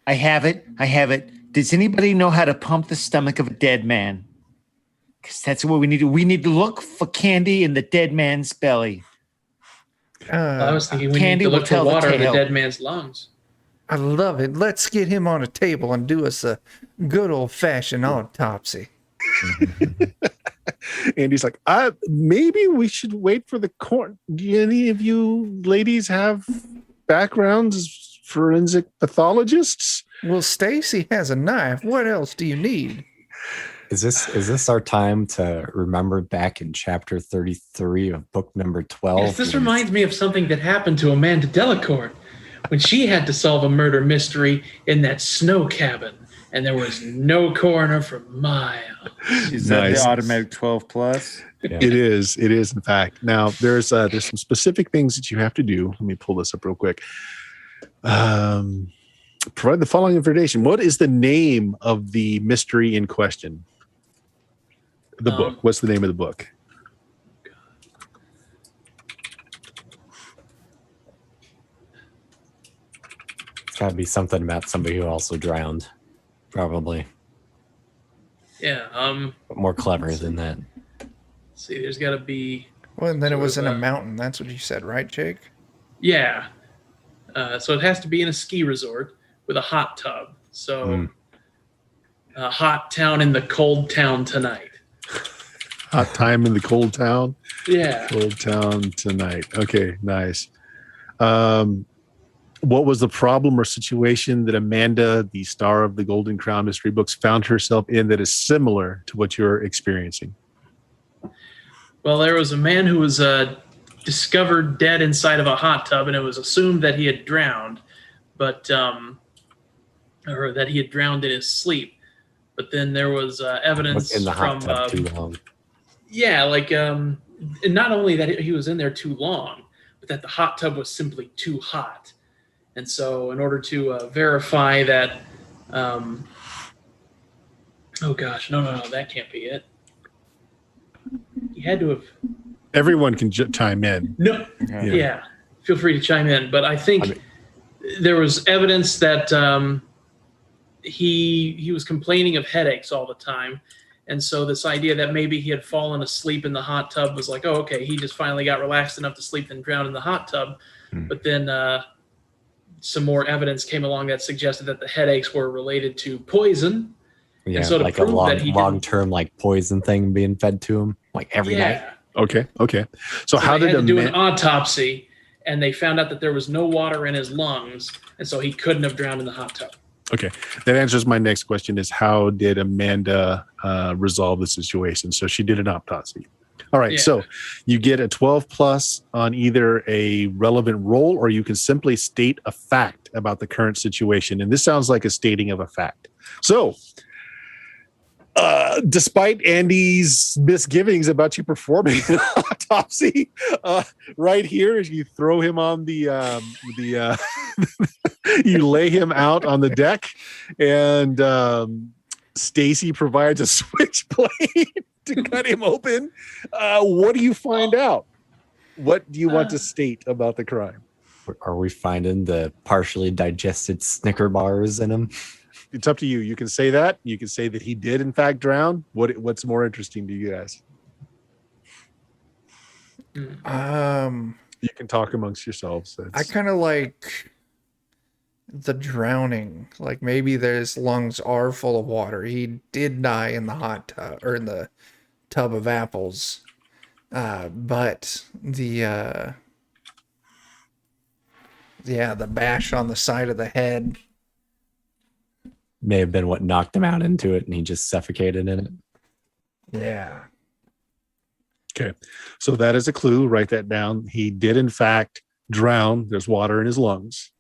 I have it. Does anybody know how to pump the stomach of a dead man? Because that's what we need to. We need to look for candy in the dead man's belly. I was thinking we need Candy to will look for tell the water in the tale. dead man's lungs. I love it. Let's get him on a table and do us a good old-fashioned autopsy. Andy's like, maybe we should wait for the court. Do any of you ladies have backgrounds as forensic pathologists? Well, Stacy has a knife. What else do you need? Is this our time to remember back in chapter 33 of book number 12? Yes, this reminds me of something that happened to Amanda Delacourt when she had to solve a murder mystery in that snow cabin, and there was no coroner for miles. Is that Nice. the automatic 12 plus? Yeah. It is in fact. Now there's some specific things that you have to do. Let me pull this up real quick. Provide the following information. What is the name of the mystery in question? The book. What's the name of the book? It's got to be something about somebody who also drowned, probably. Yeah. But more clever than that. Let's see, there's got to be. Well, and then it was in a Sort of, mountain. That's what you said, right, Jake? Yeah. So it has to be in a ski resort with a hot tub. So, a hot town in the cold town tonight. Hot time in the cold town. Yeah. Cold town tonight. Okay, nice. What was the problem or situation that Amanda, the star of the Golden Crown mystery books, found herself in that is similar to what you're experiencing? Well, there was a man who was discovered dead inside of a hot tub, and it was assumed that he had drowned, or that he had drowned in his sleep. But then there was evidence In the hot from tub too long. yeah, like and not only that he was in there too long, but that the hot tub was simply too hot. And so, in order to verify that, oh gosh, no, that can't be it. He had to have. Everyone can chime in. No, yeah. Feel free to chime in, but I think there was evidence that he was complaining of headaches all the time, and so this idea that maybe he had fallen asleep in the hot tub was like, oh, okay, he just finally got relaxed enough to sleep and drowned in the hot tub. But then some more evidence came along that suggested that the headaches were related to poison. Yeah, and so to like a prove that he long-term like poison thing being fed to him like every night. Okay. So they how did had to do an Amanda? autopsy, and they found out that there was no water in his lungs, and so he couldn't have drowned in the hot tub. Okay, that answers my next question: is how did Amanda resolve the situation? So she did an autopsy. All right, so you get a 12 plus on either a relevant role, or you can simply state a fact about the current situation. And this sounds like a stating of a fact. So, despite Andy's misgivings about you performing an autopsy, right here, you throw him on the you lay him out on the deck, and Stacy provides a switchblade to cut him open. What do you find out? What do you want to state about the crime? Are we finding the partially digested Snicker bars in him? It's up to you. You can say that. You can say that he did in fact drown. What's more interesting to you guys? You can talk amongst yourselves. I kind of like the drowning. Like maybe his lungs are full of water. He did die in the hot tub or in the tub of apples. But the bash on the side of the head may have been what knocked him out into it, and he just suffocated in it. Yeah. Okay. So that is a clue. Write that down. He did in fact drown. There's water in his lungs.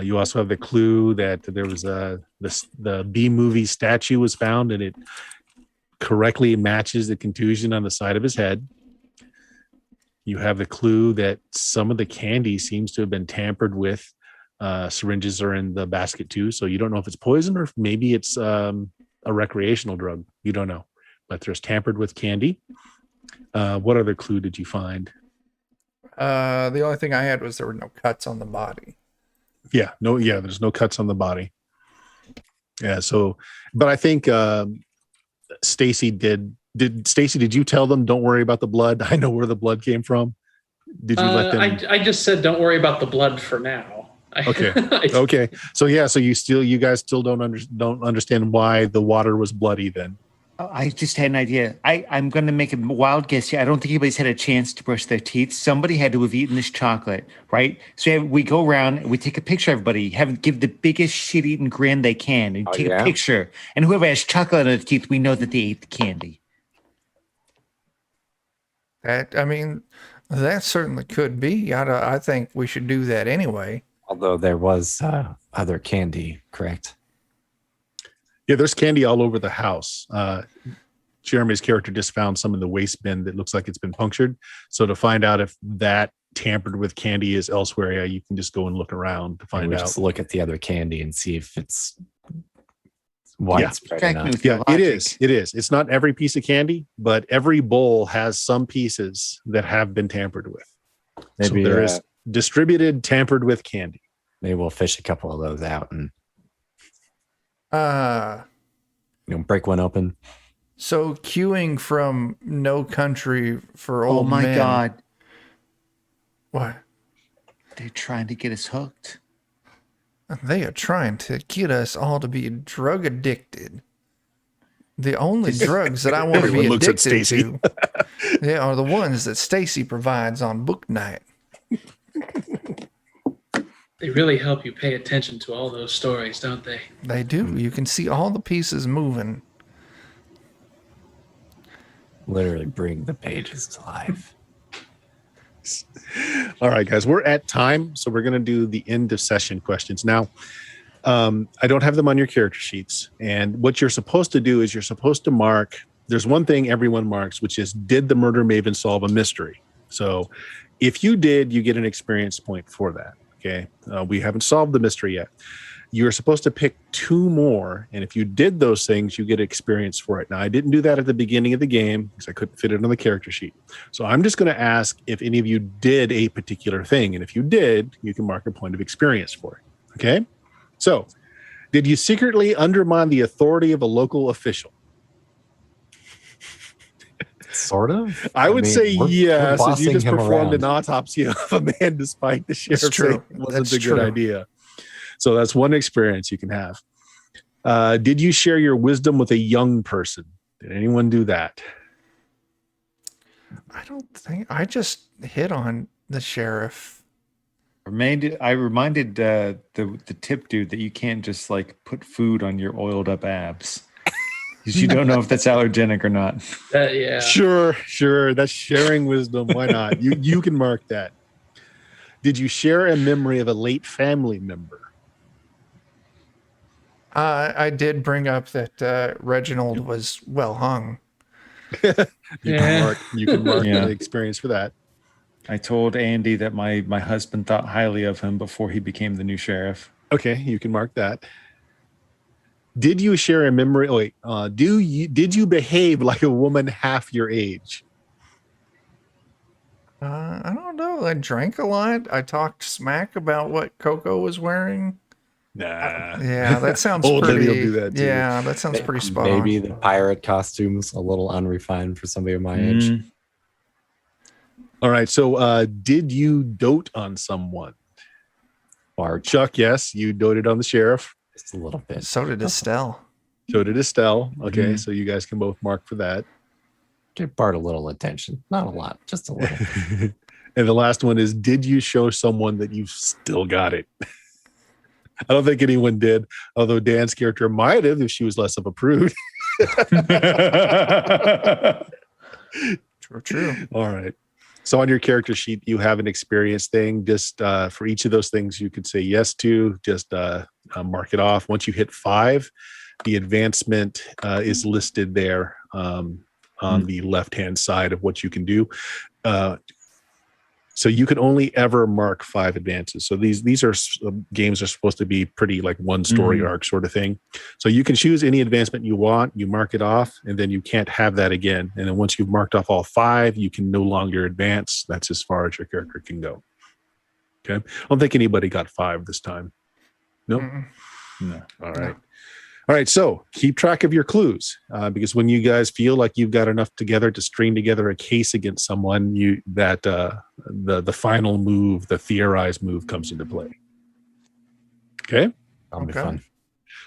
You also have the clue that there was the B-movie statue was found, and it correctly matches the contusion on the side of his head. You have the clue that some of the candy seems to have been tampered with. Syringes are in the basket too, so you don't know if it's poison or if maybe it's a recreational drug. You don't know, but there's tampered with candy. What other clue did you find? The only thing I had was there were no cuts on the body. There's no cuts on the body. Yeah, so, but I think Stacy did you tell them don't worry about the blood? I know where the blood came from. Did you let them? I just said don't worry about the blood for now. Okay. Okay. So you guys still don't understand why the water was bloody then. I just had an idea. I'm going to make a wild guess here. I don't think anybody's had a chance to brush their teeth. Somebody had to have eaten this chocolate, right? So we go around and we take a picture of everybody, give the biggest shit-eating grin they can, and take a picture. And whoever has chocolate on their teeth, we know that they ate the candy. That certainly could be. I think we should do that anyway. Although there was other candy, correct? Yeah, there's candy all over the house. Jeremy's character just found some in the waste bin that looks like it's been punctured. So to find out if that tampered with candy is elsewhere, you can just go and look around to find out. Just look at the other candy and see if it's widespread enough. Yeah, it is. It is. It's not every piece of candy, but every bowl has some pieces that have been tampered with. Maybe so there is distributed tampered with candy. Maybe we'll fish a couple of those out and break one open. So queuing from No Country for Old Men. Oh my God. What? They're trying to get us hooked. They are trying to get us all to be drug addicted. The only drugs that I want to be addicted to are the ones that Stacy provides on book night. They really help you pay attention to all those stories, don't they? They do. You can see all the pieces moving. Literally bring the pages to life. All right, guys, we're at time, so we're going to do the end of session questions. Now, I don't have them on your character sheets, and what you're supposed to do is you're supposed to mark, there's one thing everyone marks, which is, did the murder maven solve a mystery? So if you did, you get an experience point for that. Okay, we haven't solved the mystery yet. You're supposed to pick 2 more, and if you did those things, you get experience for it. Now, I didn't do that at the beginning of the game because I couldn't fit it on the character sheet. So I'm just going to ask if any of you did a particular thing, and if you did, you can mark a point of experience for it. Okay? So, did you secretly undermine the authority of a local official? Sort of. I would say yes. As you just performed an around. autopsy of a man despite the sheriff saying it wasn't That's a good idea. So that's one experience you can have. Did you share your wisdom with a young person? Did anyone do that? I don't think. I just hit on the sheriff. I reminded the tip dude that you can't just like put food on your oiled up abs. Because you don't know if that's allergenic or not. Yeah. Sure. That's sharing wisdom. Why not? You can mark that. Did you share a memory of a late family member? I did bring up that Reginald was well hung. You can mark Yeah. the experience for that. I told Andy that my husband thought highly of him before he became the new sheriff. Okay, you can mark that. Did you share a memory? Oh, wait, did you behave like a woman half your age? I don't know. I drank a lot. I talked smack about what Coco was wearing. Nah. Yeah, that sounds Old pretty. lady will do that too. Yeah, that sounds pretty spot Maybe on. the pirate costume's a little unrefined for somebody of my age. All right. So, did you dote on someone? Or Chuck, yes, you doted on the sheriff. just a little bit. So did Estelle. So did Estelle. Okay, Mhm. so you guys can both mark for that. Give Bart a little attention. Not a lot, just a little. And the last one is, did you show someone that you've still got it? I don't think anyone did, although Dan's character might have if she was less of a prude. True. All right. So on your character sheet, you have an experience thing. Just for each of those things you could say yes to, just mark it off. Once you hit 5, the advancement is listed there on the left-hand side of what you can do. So you can only ever mark 5 advances. So these games are supposed to be pretty like one story arc sort of thing. So you can choose any advancement you want, you mark it off, and then you can't have that again. And then once you've marked off all 5, you can no longer advance. That's as far as your character can go. Okay. I don't think anybody got 5 this time. Nope. No. All right. All right, so keep track of your clues because when you guys feel like you've got enough together to string together a case against someone, the final move, the theorized move, comes into play. Okay. That'll be fun.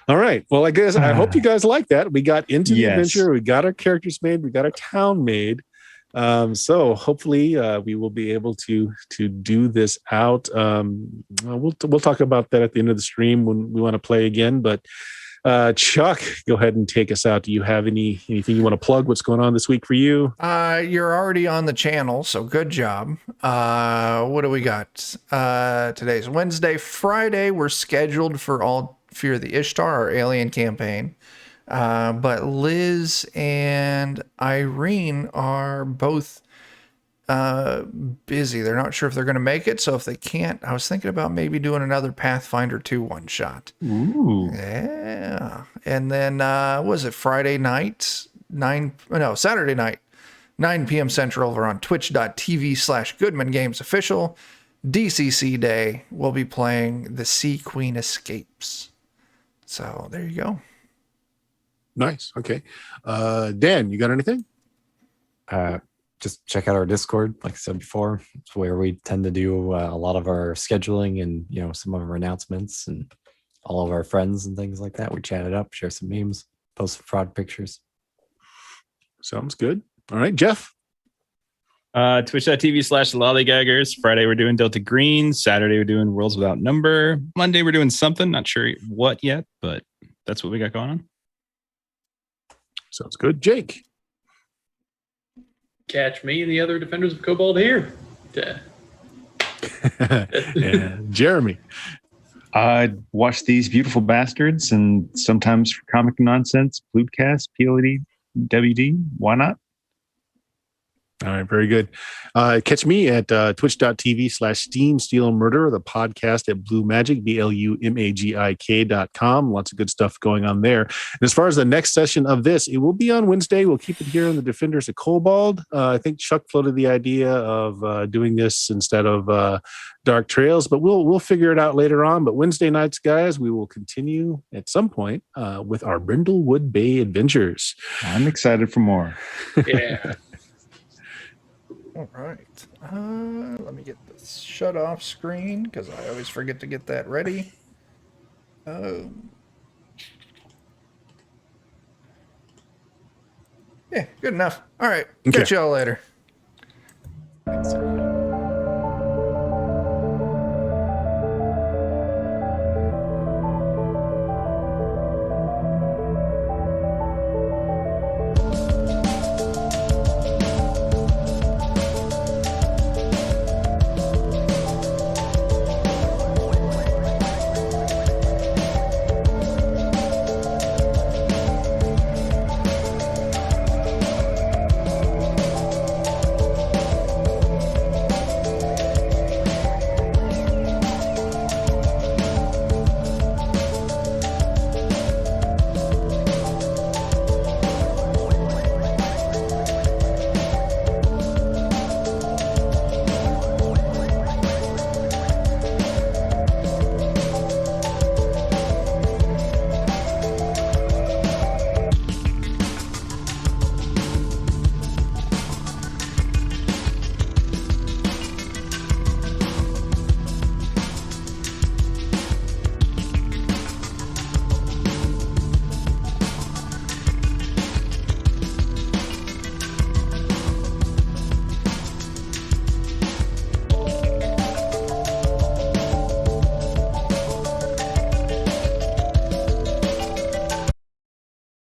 All right. Well, I guess I hope you guys like that. We got into the Yes. adventure. We got our characters made. We got our town made. So hopefully we will be able to do this out. We'll talk about that at the end of the stream when we want to play again, but. Chuck, go ahead and take us out. Do you have anything you want to plug? What's going on this week for you? You're already on the channel, so good job. What do we got? Today's Wednesday. Friday, we're scheduled for All Fear the Ishtar, our alien campaign. But Liz and Irene are both busy. They're not sure if they're going to make it. So if they can't, I was thinking about maybe doing another Pathfinder 2 one shot. Ooh. Yeah. And then, was it Saturday night, 9 p.m. Central over on twitch.tv/Goodman Games Official. DCC Day, we'll be playing The Sea Queen Escapes. So there you go. Nice. Okay. Dan, you got anything? Just check out our Discord. Like I said before, it's where we tend to do a lot of our scheduling and, some of our announcements and all of our friends and things like that. We chat it up, share some memes, post some fraud pictures. Sounds good. All right, Jeff. Twitch.tv/lollygaggers. Friday, we're doing Delta Green. Saturday, we're doing Worlds Without Number. Monday, we're doing something. Not sure what yet, but that's what we got going on. Sounds good. Jake. Catch me and the other Defenders of Cobalt here. And Jeremy. Watch These Beautiful Bastards and sometimes for comic nonsense, Bloodcast, PLD, WD. Why not? All right, very good. Catch me at twitch.tv/Steam Steel Murder, the podcast at Blue Magic, BLUMAGIK.com. Lots of good stuff going on there. And as far as the next session of this, it will be on Wednesday. We'll keep it here on the Defenders of Cobalt. I think Chuck floated the idea of doing this instead of Dark Trails, but we'll figure it out later on. But Wednesday nights, guys, we will continue at some point with our Brindlewood Bay adventures. I'm excited for more. Yeah. All right. Let me get this shut off screen because I always forget to get that ready. Yeah, good enough. All right. Okay. Catch y'all later.